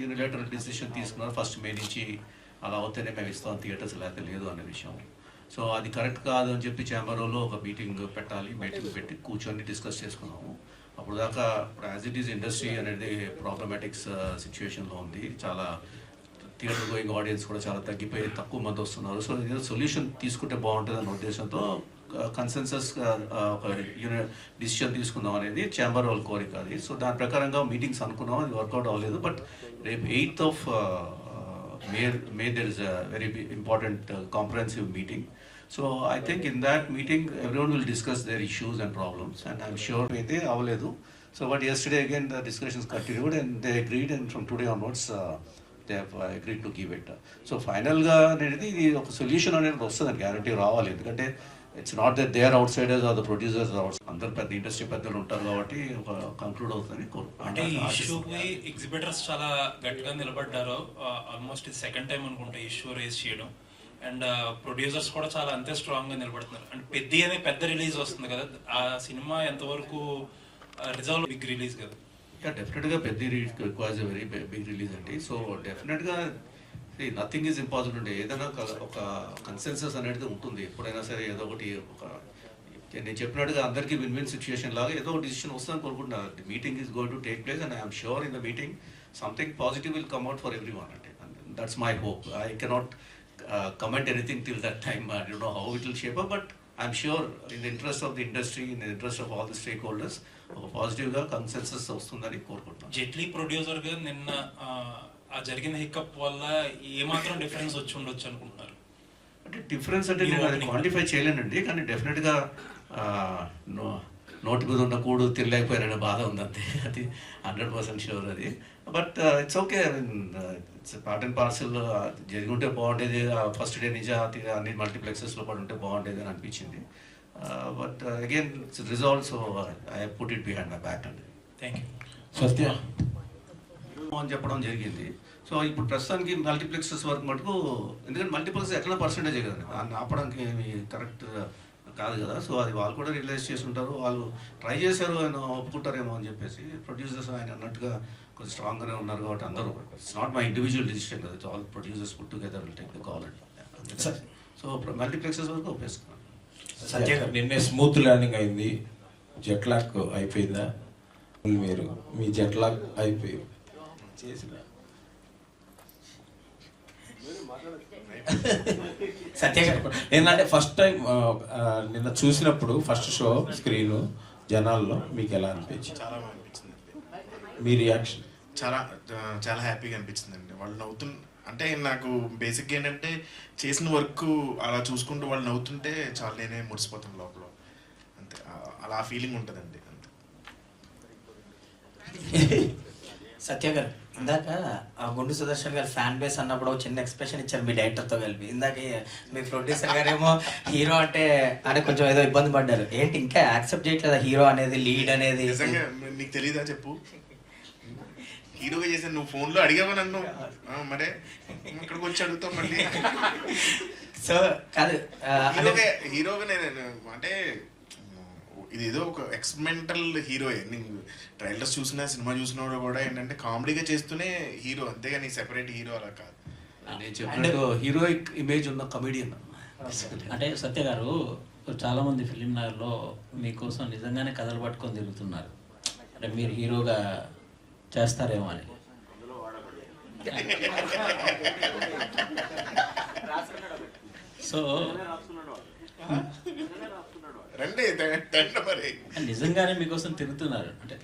యూనిలేటరల్ డిసిషన్ తీసుకున్నారు, ఫస్ట్ మే నుంచి అలా అవుతేనే మేము ఇస్తాం థియేటర్స్, లేకపోతే లేదు అనే విషయం. సో అది కరెక్ట్ కాదు అని చెప్పి ఛాంబర్లో ఒక మీటింగ్ పెట్టి కూర్చొని డిస్కస్ చేసుకున్నాము. అప్పుడు దాకా ఇప్పుడు యాజ్ ఇట్ ఈస్ ఇండస్ట్రీ అనేది ప్రాబ్లమాటిక్స్ సిచ్యువేషన్లో ఉంది. చాలా థియేటర్ గోయింగ్ ఆడియన్స్ కూడా చాలా తగ్గిపోయి తక్కువ మంది వస్తున్నారు. సో ఏదో సొల్యూషన్ తీసుకుంటే బాగుంటుంది అన్న ఉద్దేశంతో కన్సెన్సస్ ఒక డిసిషన్ తీసుకుందాం అనేది ఛాంబర్ వాళ్ళ కోరిక అది. సో దాని ప్రకారంగా మీటింగ్స్ అనుకున్నాం, అది వర్కౌట్ అవ్వలేదు. బట్ రేపు 8th of May there is a very important comprehensive meeting. So I think in that meeting everyone will discuss their issues and problems, and I'm sure they avaledu. So but yesterday again the discussions continued and they agreed, and from today onwards they have agreed to give it. So final ga anedi idi oka solution anedi vastundani guarantee రావాలి. ఎందుకంటే it's not that they are outsiders or the producers are outsiders. అందరు పెద్ద industry పెద్దలు ఉంటారు కాబట్టి ఒక conclude అవుతుందని అంటే ఈ ఇష్యూకి ఎగ్జిబిటర్స్ చాలా గట్టిగా నిలబడ్డారు. ఆల్మోస్ట్ ఇది సెకండ్ టైం అనుకుంటా ఇష్యూ రేజ్ చేయడం, అండ్ ప్రొడ్యూసర్స్ కూడా చాలా అంతే స్ట్రాంగ్ గా నిలబడుతున్నారు. అండ్ పెద్ద రిలీజ్ వస్తుంది కదా, ఆ సినిమా ఎంతవరకు రిజల్వ్ బిగ్ రిలీజ్ కదా? డెఫినెట్గా పెద్ద రిక్వైర్స్ వెరీ బిగ్ రిలీజ్ అండి. సో డెఫినెట్గా నథింగ్ ఈజ్ ఇంపాసిబుల్ అండి. ఏదైనా ఒక కన్సెన్సస్ అనేది ఉంటుంది ఎప్పుడైనా సరే. ఏదో ఒకటి నేను చెప్పినట్టుగా అందరికీ విన్ విన్ సిచ్యుయేషన్ లాగా ఏదో ఒక డిసిషన్ వస్తుందని కోరుకుంటున్నా. The meeting is going to take place and I'm sure in the meeting something positive will come out for everyone అంటే. That's my hope. I cannot comment anything till that time. I don't know how it will shape up, but I'm sure in the interest of the industry, in the interest of all the stakeholders, positive ga consensus vastundani korukuntunna. Jetlee producer గా నిన్న ఆ జరిగిన హిక్కప్ వల్ల ఏమాత్రం difference వచ్చి ఉండొచ్చు అనుకుంటున్నారు? అంటే డిఫరెన్స్ అంటే నేను అది క్వాంటిఫై చేయలేనండి, కానీ డెఫినెట్గా నోటి మీద ఉన్న కూడు తినలేకపోయారనే బాధ ఉంది అంతే. అది 100% షూర్ అది. But it's okay. I mean it's part and parcel. జరిగి ఉంటే బాగుండేది, ఫస్ట్ డే నుంచి అన్ని మల్టీప్లెక్సెస్లో పడి ఉంటే బాగుండేది అని అనిపించింది. But again it's resolve, so I put it behind my back అండి. Thank you. సత్య అని చెప్పడం జరిగింది. సో ఇప్పుడు ప్రస్తుతానికి మల్టీప్లెక్సెస్ వరకు మటుకు, ఎందుకంటే మల్టీప్లెక్స్ ఎట్లా పర్సెంటేజే కదండి, దాన్ని ఆపడానికి ఏమి కరెక్ట్ కాదు కదా. సో అది వాళ్ళు కూడా రియలైజ్ చేసి ఉంటారు, వాళ్ళు ట్రై చేశారు, ఆయన ఒప్పుకుంటారేమో అని చెప్పేసి. ప్రొడ్యూసర్స్ ఆయన అన్నట్టుగా కొంచెం స్ట్రాంగ్గానే ఉన్నారు కాబట్టి అందరూ, it's not my individual decision కదా, all producers put together will take the call అండి. సో మల్టీప్లెక్సెస్ వరకు ఒప్పేసుకున్నాను. సత్య నిన్నే స్మూత్ ల్యాండింగ్ అయింది, జెట్ లాక్ అయిపోయిందా? మీరు మీ జెట్ లాక్ అయిపోయి చేసిన సత్య గారు ఏంటంటే ఫస్ట్ టైం నిన్న చూసినప్పుడు ఫస్ట్ షో స్క్రీన్ జనాల్లో మీకు ఎలా అనిపించింది? చాలా బాగా అనిపించింది. మీ రియాక్షన్? చాలా హ్యాపీగా అనిపించిందండి. వాళ్ళు అంటే నాకు బేసిక్గా ఏంటంటే చేసిన వర్క్ అలా చూసుకుంటూ వాళ్ళు నవ్వుతుంటే చాలా నేనే ముడిసిపోతాను లోపల, అంతే. అలా ఫీలింగ్ ఉంటుందండి. సత్య గారు ఇందాక గుండు సుదర్శన్ గారు ఫ్యాన్ బేస్ అన్నప్పుడు చిన్న ఎక్స్ప్రెషన్ ఇచ్చారు మీ డైరెక్టర్తో కలిపి. ఇందాక మీ ప్రొడ్యూసర్ గారేమో హీరో అంటే కొంచెం ఏదో ఇబ్బంది పడ్డారు. ఏంటి ఇంకా యాక్సెప్ట్ చేయట్లేదా హీరో అనేది, లీడ్ అనేది? నిజంగా నీకు తెలీదా చెప్పు? హీరోగా చేశాను. నువ్వు ఫోన్లో అడిగావా నన్ను? మరే ఇక్కడికి వచ్చి అడుగుతావు మళ్ళీ. సో కాదు, హీరోగా నేను అంటే ఇది ఏదో ఒక ఎక్స్పెరిమెంటల్ హీరోయే. నీకు ట్రైలర్స్ చూసినా సినిమా చూసినా కూడా ఏంటంటే కామెడీగా చేస్తూనే హీరో, అంతేగాని సెపరేట్ హీరో అలా కాదు. నేను చెప్పినట్టు హీరోయిక్ ఇమేజ్ ఉన్న కమెడియన్. అంటే సత్య గారు చాలామంది ఫిలిం నగర్లో మీకోసం నిజంగానే కథలు పట్టుకొని తిరుగుతున్నారు, అంటే మీరు హీరోగా చేస్తారేమో అని. సో నిజంగానే మీకోసం తిరుగుతున్నారు, అంటే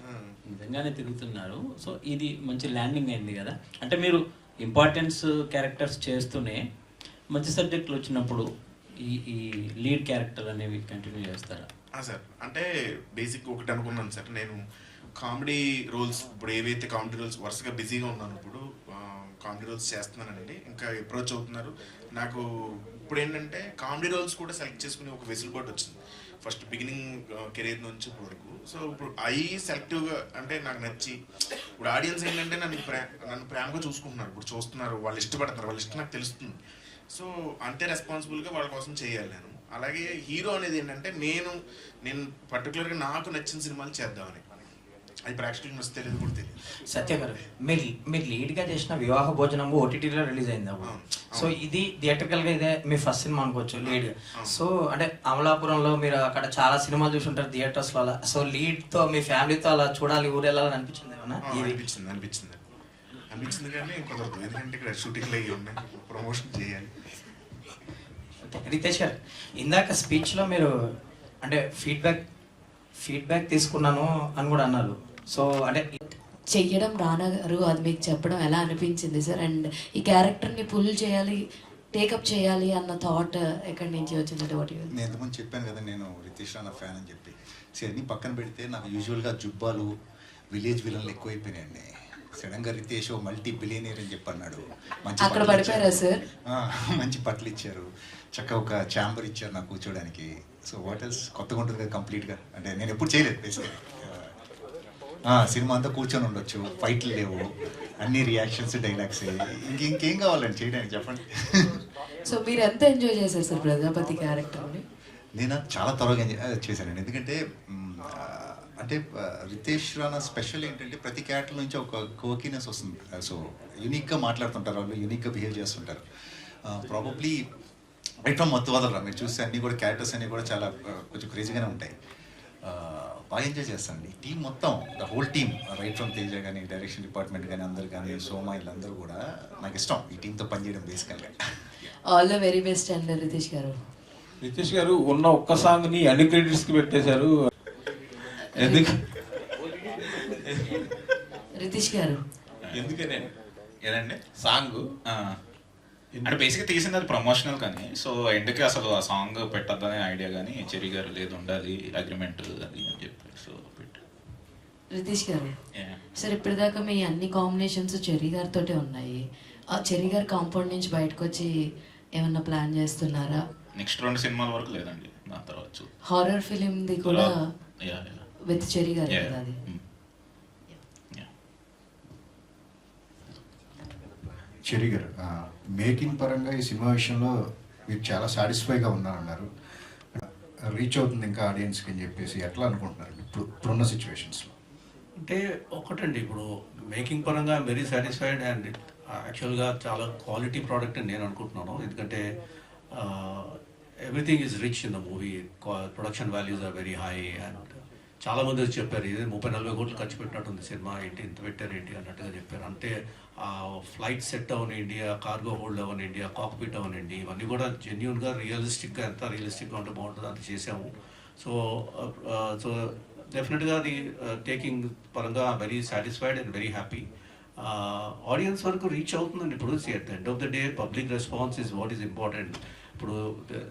నిజంగానే తిరుగుతున్నారు. సో ఇది మంచి ల్యాండింగ్ అయింది కదా. అంటే మీరు ఇంపార్టెన్స్ క్యారెక్టర్స్ చేస్తూనే మంచి సబ్జెక్టులు వచ్చినప్పుడు ఈ లీడ్ క్యారెక్టర్ అనేవి కంటిన్యూ చేస్తారా? సార్ అంటే బేసిక్ ఒకటి అనుకున్నాను సార్, నేను కామెడీ రోల్స్ ఇప్పుడు ఏవైతే కామెడీ రోల్స్ వరుసగా బిజీగా ఉన్నాను ఇప్పుడు కామెడీ రోల్స్ చేస్తున్నానండి, ఇంకా అప్రోచ్ అవుతున్నారు నాకు. ఇప్పుడు ఏంటంటే కామెడీ రోల్స్ కూడా సెలెక్ట్ చేసుకుని ఒక వెసులుబాటు వచ్చింది ఫస్ట్ బిగినింగ్ కెరీర్ నుంచి ఇప్పుడు వరకు. సో ఇప్పుడు అవి సెలెక్టివ్గా అంటే నాకు నచ్చి ఇప్పుడు ఆడియన్స్ ఏంటంటే నన్ను ప్రేమగా చూసుకుంటున్నారు, ఇప్పుడు చూస్తున్నారు, వాళ్ళు ఇష్టపడుతున్నారు, వాళ్ళ ఇష్టం నాకు తెలుస్తుంది. సో అంతే రెస్పాన్సిబుల్గా వాళ్ళ కోసం చేయాలి నేను. అలాగే హీరో అనేది ఏంటంటే నేను పర్టికులర్గా నాకు నచ్చిన సినిమాలు చేద్దామని, అది ప్రేక్షకులకు నచ్చితే తెలియదు కూడా తెలియదు. సత్య గారు, మీరు లీడ్గా చేసిన వివాహ భోజనము ఓటీటీలో రిలీజ్ అయింది అప్పుడు. సో ఇది థియేటర్కల్గా ఇదే మీ ఫస్ట్ సినిమా అనుకోవచ్చు లీడ్. సో అంటే అమలాపురంలో మీరు అక్కడ చాలా సినిమాలు చూసి ఉంటారు థియేటర్స్లో, అలా సో లీడ్తో మీ ఫ్యామిలీతో అలా చూడాలి, ఊరు వెళ్ళాలని అనిపించింది ఏమన్నా? అనిపించింది కానీ కుదరదు, ఎందుకంటే ఇక్కడ షూటింగ్లు అయ్యి ఉన్నాయి, ప్రమోషన్ చేయాలి. రితేష్ గారు, ఇందాక స్పీచ్లో మీరు అంటే ఫీడ్బ్యాక్ తీసుకున్నాను అని కూడా అన్నారు. సో అంటే చెయ్యడం రానా గారు అది మీకు చెప్పడం ఎలా అనిపించింది సార్? అండ్ ఈ క్యారెక్టర్ని పుల్ చేయాలి, టేకప్ చేయాలి అన్న థాట్ ఎక్కడి నుంచి వచ్చిందంటే వాటి? నేను ఎంతమంది చెప్పాను కదా నేను రితేష్ రానా ఫ్యాన్ అని చెప్పి. సరే అన్నీ పక్కన పెడితే నాకు యూజువల్గా జుబ్బాలు విలేజ్ విలన్లు ఎక్కువైపోయినాయండి. సడన్గా రితేష్ మల్టీ బిలియనీర్ అని చెప్పి అన్నాడు. అక్కడ పడిపోయారా సార్? మంచి బట్టలు ఇచ్చారు, చక్కగా ఒక ఛాంబర్ ఇచ్చారు నాకు కూర్చోడానికి. సో వాట్ ఎల్స్ కొత్తగా ఉంటుంది కదా కంప్లీట్గా. అంటే నేను ఎప్పుడు చేయలేదు బేసిక్గా. సినిమా అంతా కూర్చొని ఉండొచ్చు, ఫైట్లు లేవు, అన్ని రియాక్షన్స్ డైలాగ్స్, ఇంకేం కావాలండి చేయడానికి చెప్పండి. సో మీరు ఎంత ఎంజాయ్ చేశారు సార్ ప్రజాపతి క్యారెక్టర్ని? నేను చాలా త్వరగా ఎంజాయ్ చేశానండి, ఎందుకంటే అంటే రితేష్ రానా స్పెషల్ ఏంటంటే ప్రతి క్యారెక్టర్ నుంచి ఒక కోకినెస్ వస్తుంది. సో యూనిక్గా మాట్లాడుతుంటారు వాళ్ళు, యూనిక్గా బిహేవ్ చేస్తుంటారు. ప్రాబబ్లీ రైట్ ఫ్రమ్ మత్తువాదరా మీరు చూస్తే అన్నీ కూడా క్యారెక్టర్స్ అన్నీ కూడా చాలా కొంచెం క్రేజీగానే ఉంటాయి. బాగా ఎంజాయ్ చేస్తానండి. టీం మొత్తం, the whole team, right from Teja కానీ, డైరెక్షన్ డిపార్ట్మెంట్ కానీ, అందరు కానీ, సోమా వీళ్ళందరూ కూడా నాకు ఇష్టం ఈ టీంతో పనిచేయడం బేసికల్గా. All the very best and Ritesh గారు. రితేష్ గారు ఉన్న ఒక్క సాంగ్ని అన్ని క్రెడిట్స్కి పెట్టేశారు, ఎందుకు? రితేష్ గారు ఎందుకనే ఏదండి సాంగ్ అంటే బేసిక్గా తీసింది అది ప్రమోషనల్ కానీ, సో ఎండ్కి అసలు ఆ సాంగ్ పెట్టద్దనే ఐడియా కానీ చెరి గారు లేదు ఉండాలి అగ్రిమెంట్ అది అని చెప్పి సో పెట్టు. రితేష్ గారు సార్, ఇప్పటిదాకా మీ అన్ని కాంబినేషన్స్ చెర్రీ గారితో ఉన్నాయి. ఆ చెర్రీ గారి కాంపౌండ్ నుంచి బయటకు వచ్చి ఏమన్నా ప్లాన్ చేస్తున్నారా? నెక్స్ట్ 2 సినిమాల వరకు లేదండి, దాని తర్వాత హారర్ ఫిలింది కూడా విత్ చెర్రీ గారు కదా అది? చెర్రీ గారు, మేకింగ్ పరంగా ఈ సినిమా విషయంలో మీరు చాలా సాటిస్ఫైగా ఉన్నారన్నారు. రీచ్ అవుతుంది ఇంకా ఆడియన్స్కి అని చెప్పేసి ఎట్లా అనుకుంటున్నారు ఇప్పుడున్న సిచ్యువేషన్స్లో? అంటే ఒకటండి, ఇప్పుడు మేకింగ్ పరంగా ఐఎమ్ వెరీ సాటిస్ఫైడ్ అండ్ యాక్చువల్గా చాలా క్వాలిటీ ప్రోడక్ట్ అని నేను అనుకుంటున్నాను. ఎందుకంటే everything is rich in the movie, production values are very high. And చాలామంది వచ్చి చెప్పారు ఇది 30-40 కోట్లు ఖర్చు పెట్టినట్టుంది సినిమా, ఏంటి ఇంత పెట్టారు ఏంటి అన్నట్టుగా చెప్పారు. అంటే ఫ్లైట్ సెట్ అవనండి, కార్గో హోల్డ్ అవనండి, కాక్పిట్ అవనండి, ఇవన్నీ కూడా జెన్యున్గా రియలిస్టిక్గా, ఎంత రియలిస్టిక్గా ఉంటే బాగుంటుందో అంత చేసాము. సో డెఫినెట్గా అది టేకింగ్ పరంగా very satisfied and very happy. Audience వరకు రీచ్ అవుతుందండి. ఇప్పుడు at the end of the day public response is what is important. ఇప్పుడు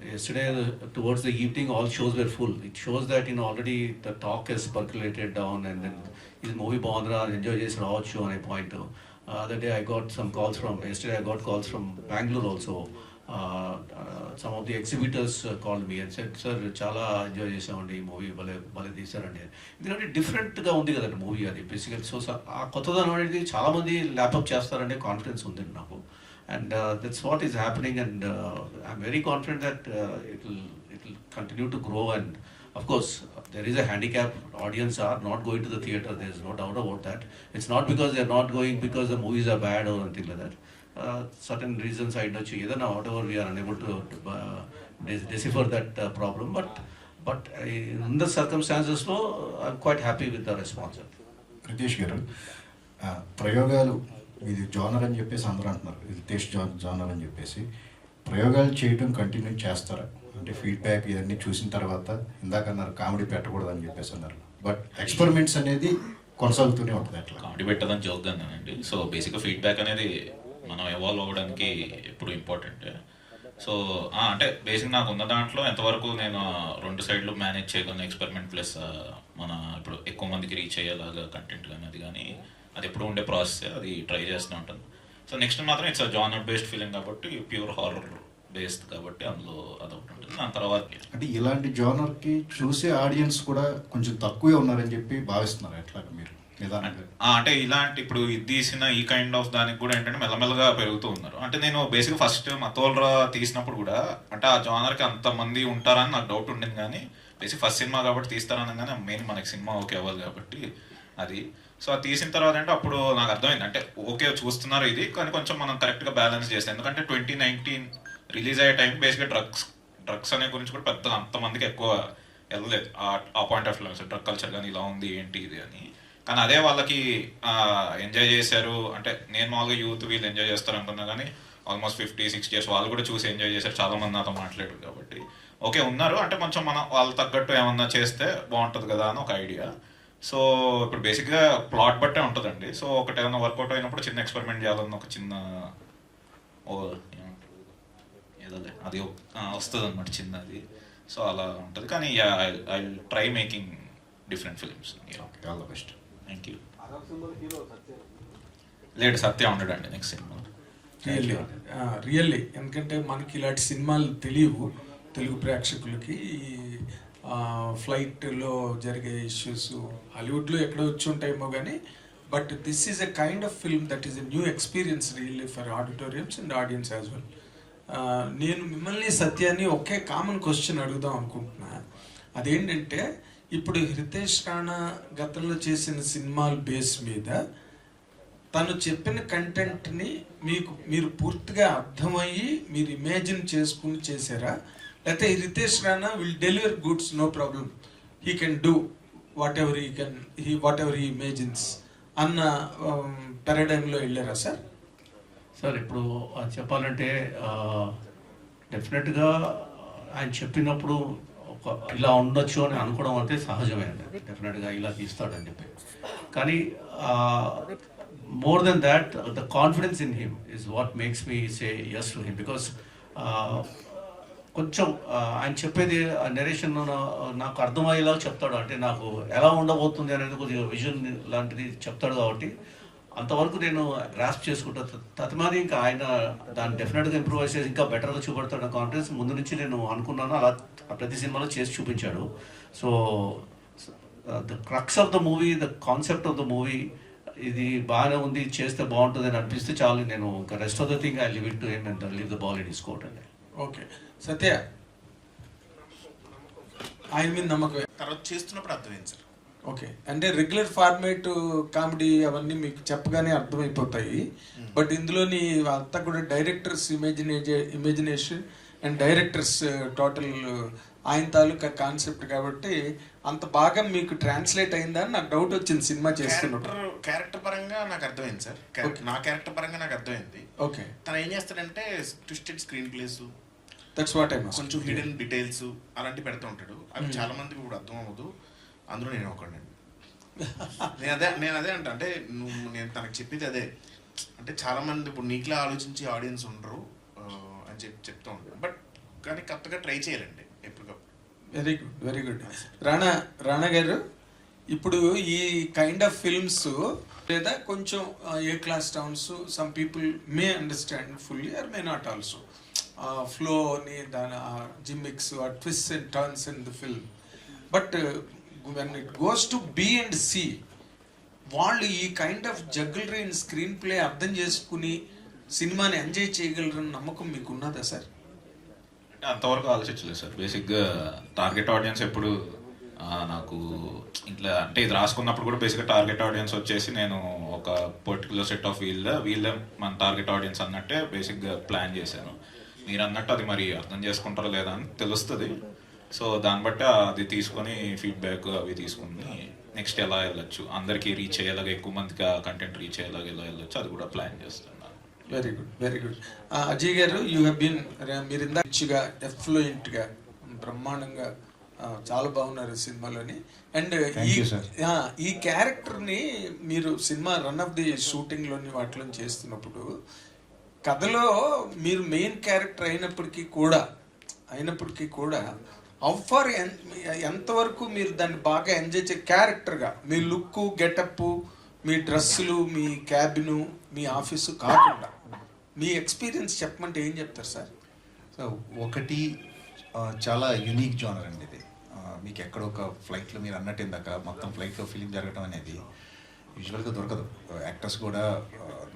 yesterday towards the evening all shows were full. It shows that already the talk has percolated down and then is movie బాగుందిరా enjoy చేసి రావచ్చు అనే point. Other day I got some calls from, yesterday I got calls from Bangalore also. Some of the exhibitors called me and said, sir చాలా enjoy చేసామండి ఈ movie, భలే తీశారండి. ఎందుకంటే డిఫరెంట్గా ఉంది కదండి మూవీ అది బేసికల్. సో ఆ కొత్తదనం అనేది చాలామంది ల్యాప్అప్ చేస్తారనే కాన్ఫిడెన్స్ ఉందండి నాకు. And that's what is happening, and I'm very confident that it will continue to grow. And of course, there is a handicap. Audience are not going to the theatre. There is no doubt about that. It's not because they are not going because the movies are bad or anything like that. Certain reasons I know, either now whatever we are unable to decipher that problem. But in the circumstances, no, I'm quite happy with the response. Riteish గారు, ప్రయోగాలు ఇది genre అని చెప్పేసి అందరూ అంటున్నారు, ఇది Riteish genre అని చెప్పేసి ప్రయోగాలు చేయడం కంటిన్యూ చేస్తారా? అంటే ఫీడ్బ్యాక్ ఇవన్నీ చూసిన తర్వాత ఇందాక అన్నారు కామెడీ పెట్టకూడదు అని చెప్పేసి అన్నారు, బట్ ఎక్స్పెరిమెంట్స్ అనేది కొనసాగుతూనే ఉంటుంది. అట్లా కామెడీ పెట్టదని జోక్గానండి. సో బేసిక్గా ఫీడ్బ్యాక్ అనేది మనం ఎవాల్వ్ అవ్వడానికి ఎప్పుడు ఇంపార్టెంట్. సో అంటే బేసిక్ నాకు ఉన్న దాంట్లో ఎంతవరకు నేను 2 సైడ్లు మేనేజ్ చేయగలను, ఎక్స్పెరిమెంట్ ప్లస్ మన ఇప్పుడు ఎక్కువ మందికి రీచ్ అయ్యేలాగా కంటెంట్ కానీ అది కానీ అది ఎప్పుడు ఉండే ప్రాసెస్, అది ట్రై చేస్తూ ఉంటాను. సో నెక్స్ట్ మాత్రం ఇట్స్ జానర్ బేస్డ్ ఫిలిం కాబట్టి ప్యూర్ హారర్ బేస్డ్ కాబట్టి అందులో అదొకటి ఉంటుంది. దాని తర్వాత అంటే ఇలాంటి జోనర్కి చూసే ఆడియన్స్ కూడా కొంచెం తక్కువే ఉన్నారని చెప్పి భావిస్తున్నారు ఎట్లా మీరు నిదానంగా? అంటే ఇలాంటి ఇప్పుడు ఇది తీసిన ఈ కైండ్ ఆఫ్ దానికి కూడా ఏంటంటే మెల్లమెల్లగా పెరుగుతూ ఉన్నారు. అంటే నేను బేసిక్గా ఫస్ట్ మతోల్రా తీసినప్పుడు కూడా అంటే ఆ జానర్కి అంతమంది ఉంటారని నాకు డౌట్ ఉండింది, కానీ బేసిక్ ఫస్ట్ సినిమా కాబట్టి తీస్తారనగానే మెయిన్ మనకి సినిమా ఓకే అవ్వాలి కాబట్టి అది. సో అది తీసిన తర్వాత అంటే అప్పుడు నాకు అర్థమైంది అంటే ఓకే చూస్తున్నారు ఇది, కానీ కొంచెం మనం కరెక్ట్గా బ్యాలెన్స్ చేస్తాం. ఎందుకంటే 2019 రిలీజ్ అయ్యే టైం బేసిక్గా డ్రగ్స్ అనే గురించి కూడా పెద్ద అంతమందికి ఎక్కువ వెళ్ళలేదు ఆ point of view. Drug culture కానీ ఇలా ఉంది ఏంటి ఇది అని, కానీ అదే వాళ్ళకి ఎంజాయ్ చేశారు. అంటే నేను మామూలుగా యూత్ వీళ్ళు ఎంజాయ్ చేస్తారు అనుకున్నా, కానీ ఆల్మోస్ట్ 50-60 ఇయర్స్ వాళ్ళు కూడా చూసి ఎంజాయ్ చేశారు. చాలా మంది నాతో మాట్లాడారు కాబట్టి ఓకే ఉన్నారు. అంటే కొంచెం మనం వాళ్ళు తగ్గట్టు ఏమన్నా చేస్తే బాగుంటుంది కదా అని ఒక ఐడియా. సో ఇప్పుడు బేసిక్గా ప్లాట్ బట్టే ఉంటుందండి. సో ఒకటి ఏమైనా వర్కౌట్ అయినప్పుడు చిన్న ఎక్స్పెరిమెంట్ చేయాలన్న ఒక చిన్న ఏదోలే అది వస్తుంది అనమాట చిన్నది. సో అలా ఉంటుంది. కానీ I try making different films. All the best. Thank you. లేడు సత్య ఉండడండి నెక్స్ట్ సినిమా. రియల్లీ ఎందుకంటే మనకి ఇలాంటి సినిమాలు తెలియవు తెలుగు ప్రేక్షకులకి. ఫ్లైట్లో జరిగే ఇష్యూస్ హాలీవుడ్లో ఎక్కడో వచ్చి ఉంటాయేమో కానీ, but this is a kind of film that is a new experience really for auditoriums and audience as well. నేను మిమ్మల్ని సత్యాన్ని ఒకే కామన్ క్వశ్చన్ అడుగుదాం అనుకుంటున్నా. అదేంటంటే ఇప్పుడు హితేష్ రాణా గతంలో చేసిన సినిమాల బేస్ మీద తను చెప్పిన కంటెంట్ని మీరు పూర్తిగా అర్థమయ్యి మీరు ఇమాజిన్ చేసుకుని చేశారా, లేకపోతే Hitesh Rana will deliver goods no problem, he can do whatever he imagines అన్న పారాడైమ్లో వెళ్ళారా సార్? సార్ ఇప్పుడు చెప్పాలంటే డెఫినెట్గా ఆయన చెప్పినప్పుడు ఒక ఇలా ఉండొచ్చు అని అనుకోవడం అంటే సహజమే అండి. డెఫినెట్గా ఇలా తీస్తాడని చెప్పి, కానీ more than that the confidence in him is what makes me say yes to him. Because కొంచెం ఆయన చెప్పేది నెరేషన్ నాకు అర్థమయ్యేలా చెప్తాడు. అంటే నాకు ఎలా ఉండబోతుంది అనేది కొద్దిగా విజన్ లాంటిది చెప్తాడు కాబట్టి అంతవరకు నేను గ్రాస్ప్ చేసుకుంటాను. తత్మాది ఇంకా ఆయన దాన్ని డెఫినెట్గా ఇంప్రూవ్ చేసి ఇంకా బెటర్గా చూపెడతాడు కాన్ఫిడెన్స్ ముందు నుంచి నేను అనుకున్నాను. అలా ప్రతి సినిమాలో చేసి చూపించాడు. So the crux of the movie, the concept of the movie ఇది బాగానే ఉంది, చేస్తే బాగుంటుంది అని అనిపిస్తే చాలు. నేను ఇంకా rest of the thing I leave it to him and leave the ball in his court అండి. ఓకే సత్య, ఆయన మీద నమ్మకం తర్వాత చేస్తున్నప్పుడు అర్థమైంది సార్. ఓకే, అంటే రెగ్యులర్ ఫార్మేట్ కామెడీ అవన్నీ మీకు చెప్పగానే అర్థమైపోతాయి. బట్ ఇందులోని అంతా కూడా directors imagination and directors total ఆయన తాలూకా కాన్సెప్ట్ కాబట్టి అంత బాగా మీకు ట్రాన్స్లేట్ అయిందా అని నాకు డౌట్ వచ్చింది సినిమా చేస్తున్నప్పుడు. క్యారెక్టర్ పరంగా నాకు అర్థమైంది సార్. నా క్యారెక్టర్ పరంగా నాకు అర్థమైంది. ఓకే, తను ఏం చేస్తాడంటే twisted screen place, that's what I must, కొంచెం హిడెన్ డీటెయిల్స్ అలాంటివి పెడుతూ ఉంటాడు. అవి చాలా మందికి ఇప్పుడు అర్థం అవ్వదు, అందులో నేను ఒకటి. నేను అదే అంటే నేను తనకు చెప్పేది అదే. అంటే చాలా మంది ఇప్పుడు నీకులా ఆలోచించి ఆడియన్స్ ఉండరు అని చెప్తూ ఉంటాను. బట్ కానీ కరెక్ట్గా ట్రై చేయాలండి ఎప్పటికప్పుడు. Very good, very good. Rana garu, ఇప్పుడు ఈ కైండ్ ఆఫ్ ఫిల్మ్స్ లేదా కొంచెం A class towns some people may understand fully or may not also ఫ్లోని దాని gimmicks twist and turns in the film. But when it goes to B and C, వాళ్ళు ఈ kind of jugglery and screenplay అర్థం చేసుకుని సినిమాని enjoy చేయగలరని నమ్మకం మీకు ఉన్నదా సార్? అంటే అంతవరకు ఆలోచించలేదు సార్. బేసిక్గా టార్గెట్ ఆడియన్స్ ఎప్పుడు నాకు ఇట్లా అంటే ఇది రాసుకున్నప్పుడు కూడా బేసిక్గా టార్గెట్ ఆడియన్స్ వచ్చేసి నేను ఒక పర్టికులర్ సెట్ ఆఫ్ వీళ్ళే మన టార్గెట్ ఆడియన్స్ అన్నట్టే బేసిక్గా ప్లాన్ చేశాను. మీరు అన్నట్టు అది మరి అర్థం చేసుకుంటారో లేదా అని తెలుస్తుంది. సో దాన్ని బట్టి అది తీసుకొని ఫీడ్బ్యాక్ అవి తీసుకుని నెక్స్ట్ ఎలా వెళ్ళొచ్చు, అందరికీ రీచ్ అయ్యేలాగా ఎక్కువ మందికి ఆ కంటెంట్ రీచ్ అయ్యేలాగా ఎలా వెళ్ళొచ్చు అది కూడా ప్లాన్ చేస్తున్నాను. Very good, very good. Ajay గారు, యూ హ్యావ్ బీన్, మీరు ఇందాక ఎఫ్లూయెంట్గా బ్రహ్మాండంగా చాలా బాగున్నారు సినిమాలోని. అండ్ ఈ క్యారెక్టర్ని మీరు సినిమా రన్ ఆఫ్ ది షూటింగ్లోని వాటిలో చేస్తున్నప్పుడు కథలో మీరు మెయిన్ క్యారెక్టర్ అయినప్పటికీ కూడా ఫర్ ఎంతవరకు మీరు దాన్ని బాగా ఎంజాయ్ క్యారెక్టర్గా మీ లుక్ గెటప్ మీ డ్రెస్సులు మీ క్యాబిను మీ ఆఫీసు కాకుండా మీ ఎక్స్పీరియన్స్ చెప్పమంటే ఏం చెప్తారు సార్? సో ఒకటి చాలా యూనిక్ జోనర్ అండి ఇది. మీకు ఎక్కడ ఒక ఫ్లైట్లో మీరు అన్నట్టు ఇందాక మొత్తం ఫ్లైట్లో ఫిలిం జరగడం అనేది యూజువల్గా దొరకదు. యాక్టర్స్ కూడా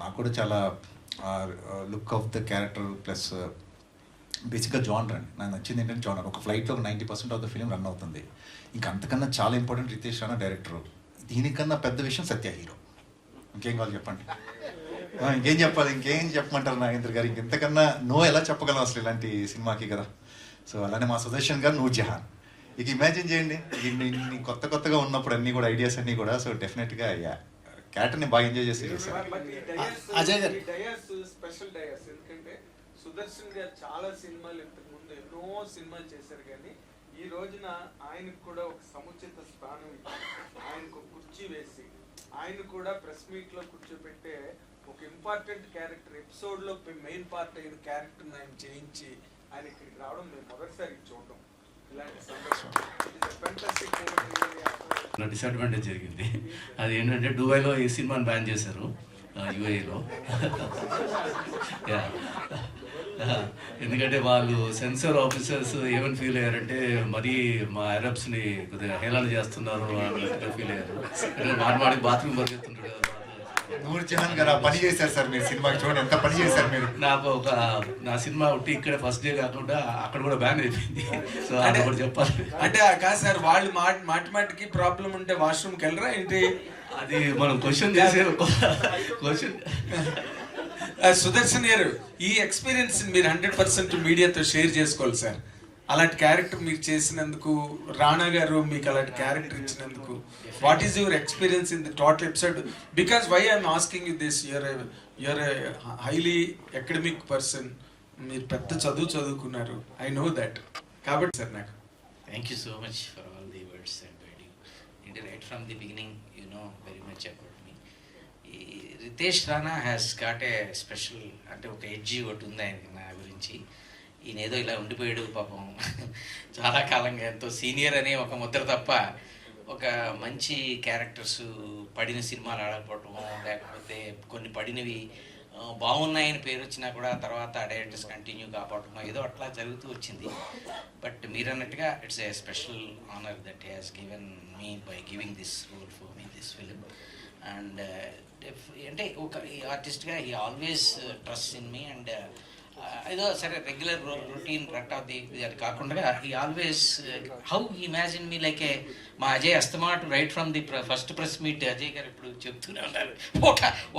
నాకు కూడా చాలా look of the character plus బేసిక్గా జానర్ అండి. నాకు నచ్చింది ఏంటంటే జానర్. ఒక ఫ్లైట్లో 90% ఆఫ్ ద ఫిలిం రన్ అవుతుంది. ఇంకా అంతకన్నా చాలా ఇంపార్టెంట్ రితేష్ రాణా డైరెక్టర్. దీనికన్నా పెద్ద విషయం సత్య హీరో. ఇంకేం కావాలి చెప్పండి? ఇంకేం చెప్పాలి? ఇంకేం చెప్పమంటారు నాగేంద్ర గారు? ఇంకెంతకన్నా ఎలా చెప్పగలం అసలు ఇలాంటి సినిమాకి కదా. సో అలానే మా సుదర్శన్ గారు నూర్జహాన్. ఇక ఇమాజిన్ చేయండి, ఇన్ని కొత్తగా ఉన్నప్పుడు అన్నీ కూడా ఐడియాస్ అన్నీ కూడా. సో డెఫినెట్గా క్యారెక్టర్ని బాగా ఎంజాయ్ చేసి అజయ్ గారు స్పెషల్ డయాస్, ఎందుకంటే సుదర్శన్ గారు చాలా సినిమాలు ఇంతకు ముందు ఎన్నో సినిమాలు చేశారు, కానీ ఈ రోజున ఆయనకు కూడా ఒక సముచిత స్థానం ఇచ్చి ఆయనకు కుర్చీ వేసి ఆయన కూడా ప్రెస్ మీట్ లో కూర్చోబెట్టే ఒక ఇంపార్టెంట్ క్యారెక్టర్ ఎపిసోడ్ లో మెయిన్ పార్ట్ అయిన క్యారెక్టర్ ఆయన చేయించి ఆయన ఇక్కడికి రావడం మేము మొదటిసారి చూడడం. ఇలాంటి సంతోషం డిసడ్వాంటేజ్ జరిగింది. అది ఏంటంటే దుబాయ్లో ఈ సినిమాని బ్యాన్ చేశారు, యుఏఈలో. ఎందుకంటే వాళ్ళు సెన్సార్ ఆఫీసర్స్ ఏమని ఫీల్ అయ్యారంటే మరీ మా అరబ్స్ని కొద్దిగా హేళన చేస్తున్నారు అన్నట్టుగా ఫీల్ అయ్యారు. మాటి బాత్రూమ్ పరిగెత్తుంటాడు కదా. నూర్జహాన్ గారు పని చేశారు సార్ మీరు సినిమాకి. చూడండి ఎంత పని చేశారు మీరు. నాకు నా సినిమా ఒకటి ఇక్కడ ఫస్ట్ డే కాకుండా అక్కడ కూడా బ్యాన్ అయిపోయింది. సో అది కూడా చెప్పాలి. అంటే కాదు సార్, వాళ్ళు మాటికి ప్రాబ్లం ఉంటే వాష్రూమ్కి వెళ్ళరా ఏంటి? అది మనం క్వశ్చన్ చేసే క్వశ్చన్. సుదర్శన్ గారు, ఈ ఎక్స్పీరియన్స్ మీరు 100% మీడియాతో షేర్ చేసుకోవాలి సార్. అలాంటి క్యారెక్టర్ మీరు చేసినందుకు, రాణా గారు మీకు అలాంటి క్యారెక్టర్ ఇచ్చినందుకు, what is your experience in the total episode? Because why I'm asking you this, you're a highly academic person, మీరు పెద్ద చదువుకున్నారు, ఐ నో దట్. కాబట్టి సార్ నాకు thank you so much for all the words and అంటే right from the beginning you know very much about me. ఈ Ritesh Rana has got a special, అంటే ఒక edge ఒకటి ఉంది ఆయనకి నా గురించి. ఈయన ఏదో ఇలా ఉండిపోయాడు పాపం, చాలా కాలంగా ఎంతో సీనియర్ అనే ఒక ముద్ర తప్ప ఒక మంచి క్యారెక్టర్స్ పడిన సినిమాలు ఆడకపోవటం, లేకపోతే కొన్ని పడినవి బాగున్నాయని పేరు వచ్చినా కూడా తర్వాత డైరెక్టర్స్ కంటిన్యూ కాపాడటం ఏదో అట్లా జరుగుతూ వచ్చింది. బట్ మీరు అన్నట్టుగా it's a special honour that has given me by giving this role for me this film. And అంటే ఒక ఆర్టిస్ట్గా he always trust in me. And ఏదో సరే regular routine rut of the అది కాకుండా he always how imagine me like a మా అజయ్ అస్తమాట్ right from the first press meet Ajay garu ఇప్పుడు చెప్తూనే ఉన్నారు,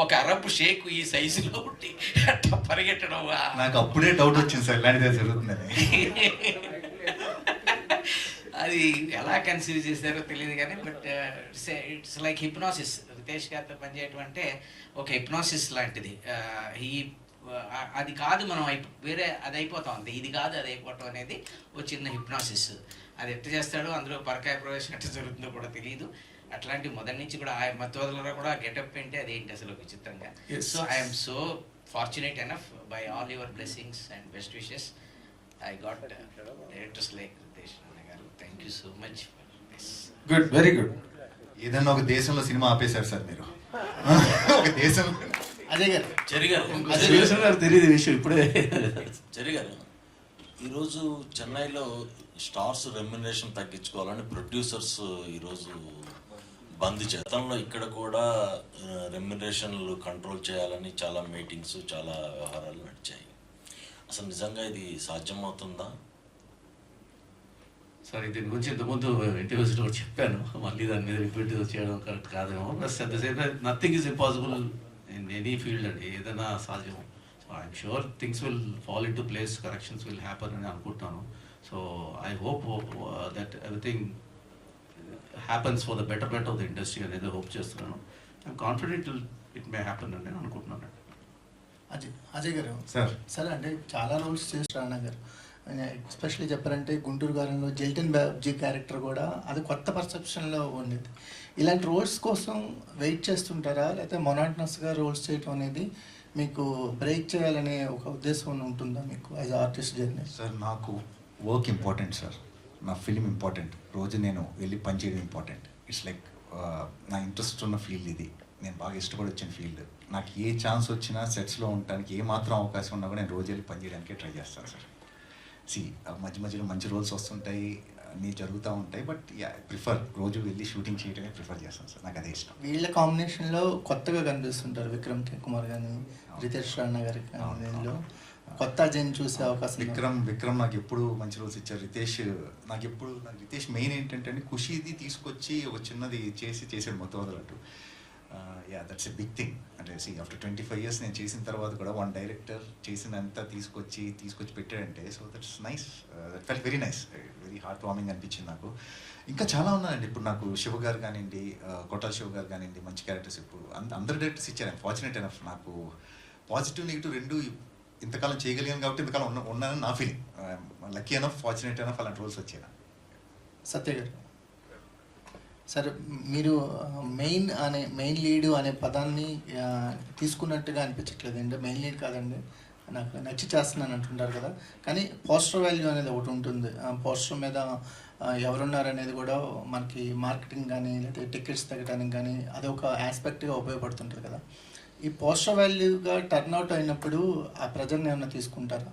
ఒక అరబ్ షేక్ ఈ సైజులో ఉండి అట్లా పరిగెట్టడం. నాకు అప్పుడే డౌట్ వచ్చింది సార్ ఇలాంటిదే జరుగుతుందని. అది ఎలా కన్సీవ్ చేశారో తెలియదు కానీ but it's like hypnosis. Ritesh గారితో పనిచేయటం అంటే ఒక హిప్నాసిస్ లాంటిది. అది కాదు మనం వేరే అది అయిపోతాం అంతే, ఇది కాదు అది అయిపోవటం అనేది ఒక చిన్న హిప్నాసిస్. అది ఎట్లా చేస్తాడో అందులో పరకాయ ప్రవేశం ఎట్లా జరుగుతుందో కూడా తెలియదు. అట్లాంటి మొదటి నుంచి కూడా ఆ మధ్యలో కూడా గెటప్ ఏంటి అదేంటి అసలు విచిత్రంగా. So I'm so fortunate enough by all your blessings and best wishes I got directors like Ritesh Rana garu. Thank you so much for this. Good, very good. ఏదన్నా ఒక దేశంలో సినిమా ఆపేశారు సార్ మీరు. ఒక దేశంలో అజయ్ గారు జరిగారు తెలియదు విషయం ఇప్పుడే జరిగారు. ఈరోజు చెన్నైలో స్టార్స్ రెమ్యునరేషన్ తగ్గించుకోవాలని ప్రొడ్యూసర్స్ ఈరోజు బంద్ చేతంలో ఇక్కడ కూడా రెమ్యునరేషన్లు కంట్రోల్ చేయాలని చాలా మీటింగ్స్ చాలా వ్యవహారాలు నడిచాయి. అసలు నిజంగా ఇది సాధ్యమవుతుందా? సార్ దీని గురించి ఇంతకుముందు ఇంటర్వ్యూస్లో చెప్పాను, మళ్ళీ దాని మీద రిపీట్ చేయడం కరెక్ట్ కాదేమో. Plus at the same time nothing is impossible in any field అండి, ఏదైనా సాధ్యం. So I'm sure things will fall in to place, corrections will happen అని అనుకుంటున్నాను. So I hope that everything happens for the betterment of the industry అనేది hope చేస్తున్నాను. I'm confident it may happen అని నేను అనుకుంటున్నాను. అజయ్ గారు సార్ అంటే చాలా రోల్స్ చేసి రాణా గారు, ఎస్పెషల్లీ చెప్పారంటే గుంటూరు గారంలో జెల్టన్ బాబ్జీ క్యారెక్టర్ కూడా అది కొత్త పర్సెప్షన్లో ఉండేది. ఇలాంటి రోల్స్ కోసం వెయిట్ చేస్తుంటారా, లేకపోతే మొనాటనస్గా రోల్స్ చేయటం అనేది మీకు బ్రేక్ చేయాలనే ఒక ఉద్దేశం ఉంటుందా మీకు యాజ్ ఆర్టిస్ట్ జర్నీ? సార్ నాకు వర్క్ ఇంపార్టెంట్ సార్, నా ఫిలిం ఇంపార్టెంట్, రోజు నేను వెళ్ళి పని చేయడం ఇంపార్టెంట్. ఇట్స్ లైక్ నా ఇంట్రెస్ట్ ఉన్న ఫీల్డ్ ఇది, నేను బాగా ఇష్టపడి వచ్చిన ఫీల్డ్. నాకు ఏ ఛాన్స్ వచ్చినా సెట్స్లో ఉండడానికి ఏ మాత్రం అవకాశం ఉన్నా కూడా నేను రోజు వెళ్ళి పని చేయడానికే ట్రై చేస్తాను సార్. మధ్య మధ్యలో మంచి రోల్స్ వస్తుంటాయి, అన్నీ జరుగుతూ ఉంటాయి, బట్ ప్రిఫర్ రోజు వెళ్ళి షూటింగ్ చేయడమే ప్రిఫర్ చేస్తాను సార్, నాకు అదే ఇష్టం. వీళ్ళ కాంబినేషన్లో కొత్తగా కనిపిస్తుంటారు విక్రమ్ కే కుమార్ కానీ రితేష్ రాణా గారి దీనిలో కొత్త జన్ చూసే అవకాశం. విక్రమ్ నాకు ఎప్పుడు మంచి రోల్స్ ఇచ్చారు. నాకు రితేష్ మెయిన్ ఏంటంటే ఖుషీది తీసుకొచ్చి ఒక చిన్నది చేసాడు మొత్తం వదలట్టు. That's a big thing. అంటే ఆఫ్టర్ 25 years నేను చేసిన తర్వాత కూడా వన్ డైరెక్టర్ చేసినంత తీసుకొచ్చి పెట్టాడంటే, so that's nice, that felt very nice, very heart warming అనిపించింది నాకు. ఇంకా చాలా ఉన్నాయండి. ఇప్పుడు నాకు శివ గారు కానివ్వండి, కొట్టాల శివ గారు కానివ్వండి, మంచి క్యారెక్టర్స్ ఇప్పుడు అందరు డైరెక్టర్స్ ఇచ్చారు. ఫార్చునేట్ ఎనఫ్, నాకు పాజిటివ్ నెగిటివ్ రెండు ఇంతకాలం చేయగలిగాను కాబట్టి ఇంతకాలం ఉన్నానని నా feeling. Lucky enough, fortunate enough అలాంటి రోల్స్ వచ్చాయి. సత్య గారు, సరే మీరు మెయిన్ లీడ్ అనే పదాన్ని తీసుకున్నట్టుగా అనిపించట్లేదు అండి. మెయిన్ లీడ్ కాదండి, నాకు నచ్చి చేస్తున్నాను అంటుంటారు కదా, కానీ పోస్టర్ వాల్యూ అనేది ఒకటి ఉంటుంది. పోస్టర్ మీద ఎవరున్నారనేది కూడా మనకి మార్కెటింగ్ కానీ లేకపోతే టికెట్స్ తగ్గడానికి కానీ అదొక ఆస్పెక్ట్గా ఉపయోగపడుతుంటుంది కదా. ఈ పోస్టర్ వాల్యూగా టర్న్అవుట్ అయినప్పుడు ఆ ప్రజల్ని ఏమైనా తీసుకుంటారా?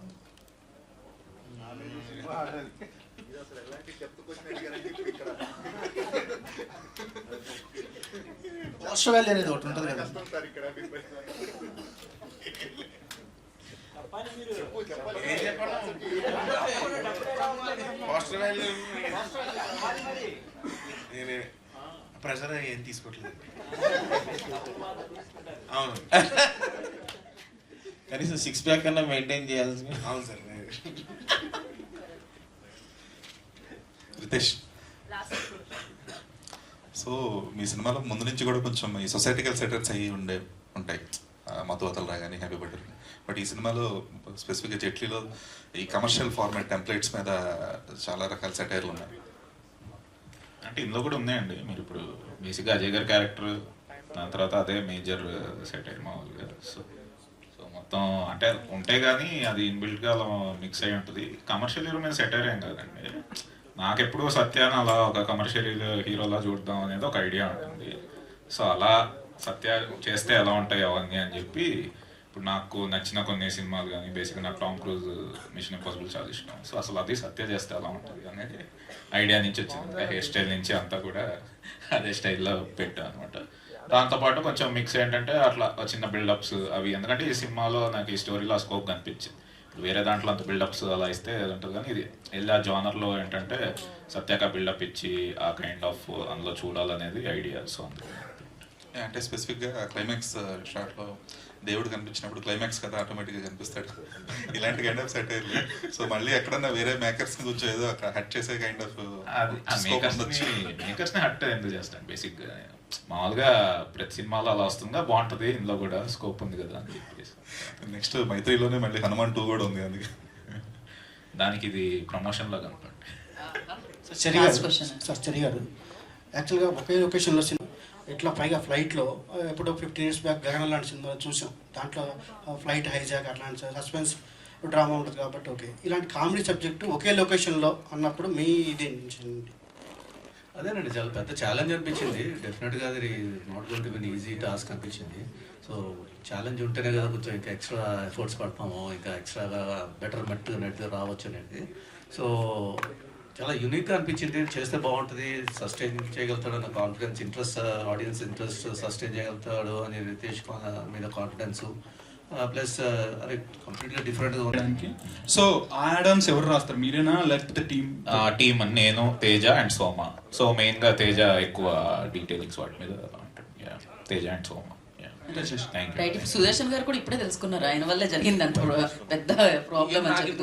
పోస్టర్ వాల్యూ అనేది ఒకటి ఉంటుంది కదా. పోస్టర్ వాల్యూ ప్రెజర్ ఏం తీసుకోవట్లేదు. అవును, కనీసం 6 pack కన్నా మెయింటైన్ చేయాల్సి. అవును సార్. రితేష్, సో మీ సినిమాలో ముందు నుంచి కూడా కొంచెం ఈ సొసైటికల్ సెటర్స్ అయ్యి ఉంటాయి, మధువతలు రాగానే హ్యాపీ బర్త్డే. బట్ ఈ సినిమాలో స్పెసిఫిక్గా జెట్లీలో ఈ కమర్షియల్ ఫార్మాట్ టెంప్లెట్స్ మీద చాలా రకాల సెటైర్లు ఉన్నాయి. అంటే ఇందులో కూడా ఉన్నాయండి. మీరు ఇప్పుడు బేసిక్గా అజయ్ గారి క్యారెక్టర్, దాని తర్వాత అదే మేజర్ సెటైర్ మామూలుగా. సో మొత్తం అంటే ఉంటే కానీ అది ఇన్బిల్ట్గా అలా మిక్స్ అయి ఉంటుంది. కమర్షియల్ హీరో మీద సెటైర్ ఏం కాదండి. నాకెప్పుడు సత్యాన్ని అలా ఒక కమర్షియల్ హీరోలా చూద్దాం అనేది ఒక ఐడియా ఉంటుంది. సో అలా సత్య చేస్తే ఎలా ఉంటాయి అవన్నీ అని చెప్పి, ఇప్పుడు నాకు నచ్చిన కొన్ని సినిమాలు కానీ బేసిక్గా నాకు టామ్ క్రూజ్ మిషన్ ఇంపాసిబుల్ చాలా ఇష్టం. సో అసలు అది సత్య చేస్తే ఎలా ఉంటుంది అనేది ఐడియా నుంచి వచ్చింది. హెయిర్ స్టైల్ నుంచి అంతా కూడా అదే స్టైల్లో పెట్టాను అనమాట. దాంతోపాటు కొంచెం మిక్స్ ఏంటంటే అట్లా చిన్న బిల్డప్స్ అవి, ఎందుకంటే ఈ సినిమాలో నాకు ఈ స్టోరీలో ఆ స్కోప్ కనిపించింది. వేరే దాంట్లో అంత బిల్డప్స్ అలా ఇస్తే ఉంటుంది, కానీ ఇది వెళ్ళి ఆ జానర్లో ఏంటంటే సత్యాక బిల్డప్ ఇచ్చి ఆ కైండ్ ఆఫ్ అందులో చూడాలనేది ఐడియా. సో అందుకే అంటే స్పెసిఫిక్గా క్లైమాక్స్ షార్ట్లో దేవుడు కనిపించినప్పుడు క్లైమాక్స్ కదా ఆటోమేటిక్గా కనిపిస్తాడు, ఇలాంటి కైండ్ ఆఫ్ సెటైర్లు. సో మళ్ళీ ఎక్కడన్నా వేరే మేకర్స్ కొంచెం ఏదో హట్ చేసే కైండ్ ఆఫ్ మేకర్స్ని హట్ ఎందుకు చేస్తాను. బేసిక్గా మామూలుగా ప్రతి సినిమాలో అలా వస్తుందా బాగుంటుంది, ఇందులో కూడా స్కోప్ ఉంది కదా అని చెప్పేసి. నెక్స్ట్ మైత్రిలోనే మళ్ళీ హనుమాన్ 2 కూడా ఉంది, అందుకే దానికి ఇది ప్రమోషన్లో కనపడి. చరి గారు, యాక్చువల్గా ఒకే లొకేషన్లో సినిమా ఇట్లా పైగా ఫ్లైట్లో ఎప్పుడో 15 years బ్యాక్ గగనం లాంటి సినిమా చూసాం. దాంట్లో ఫ్లైట్ హైజాక్ అట్లాంటి సస్పెన్స్ డ్రామా ఉంటుంది కాబట్టి ఓకే. ఇలాంటి కామెడీ సబ్జెక్టు ఒకే లొకేషన్లో అన్నప్పుడు మీ ఇది అదేనండి, చాలా పెద్ద ఛాలెంజ్ అనిపించింది. డెఫినెట్గా అది not going to be easy task అనిపించింది. సో ఛాలెంజ్ ఉంటేనే కదా కొంచెం ఇంకా ఎక్స్ట్రా ఎఫర్ట్స్ పడతాము, ఇంకా ఎక్స్ట్రాగా బెటర్మెంట్ అనేది రావచ్చు అనేది. సో చాలా యూనిక్గా అనిపించింది. చేస్తే బాగుంటుంది, సస్టైన్ చేయగలుగుతాడు అన్న confidence, interest, audience interest sustain చేయగలుగుతాడు అని రితేష్ మీద కాన్ఫిడెన్స్, ప్లస్ అదే కంప్లీట్గా డిఫరెంట్గా ఉండడానికి. సో యాడమ్స్ ఎవరు రాస్తారు, మీరేనా లేకపోతే టీమ్ నేను, తేజ అండ్ సోమ. సో మెయిన్గా తేజ ఎక్కువ డీటెయిలింగ్స్ వాటి మీద తేజ అండ్ సోమ. రైట్. ఇప్పుడు సుదర్శన్ గారు కూడా ఇప్పుడే తెలుసుకున్నారు, ఆయన వల్లే జరిగింది అంత పెద్ద ప్రాబ్లం అని చెప్పి.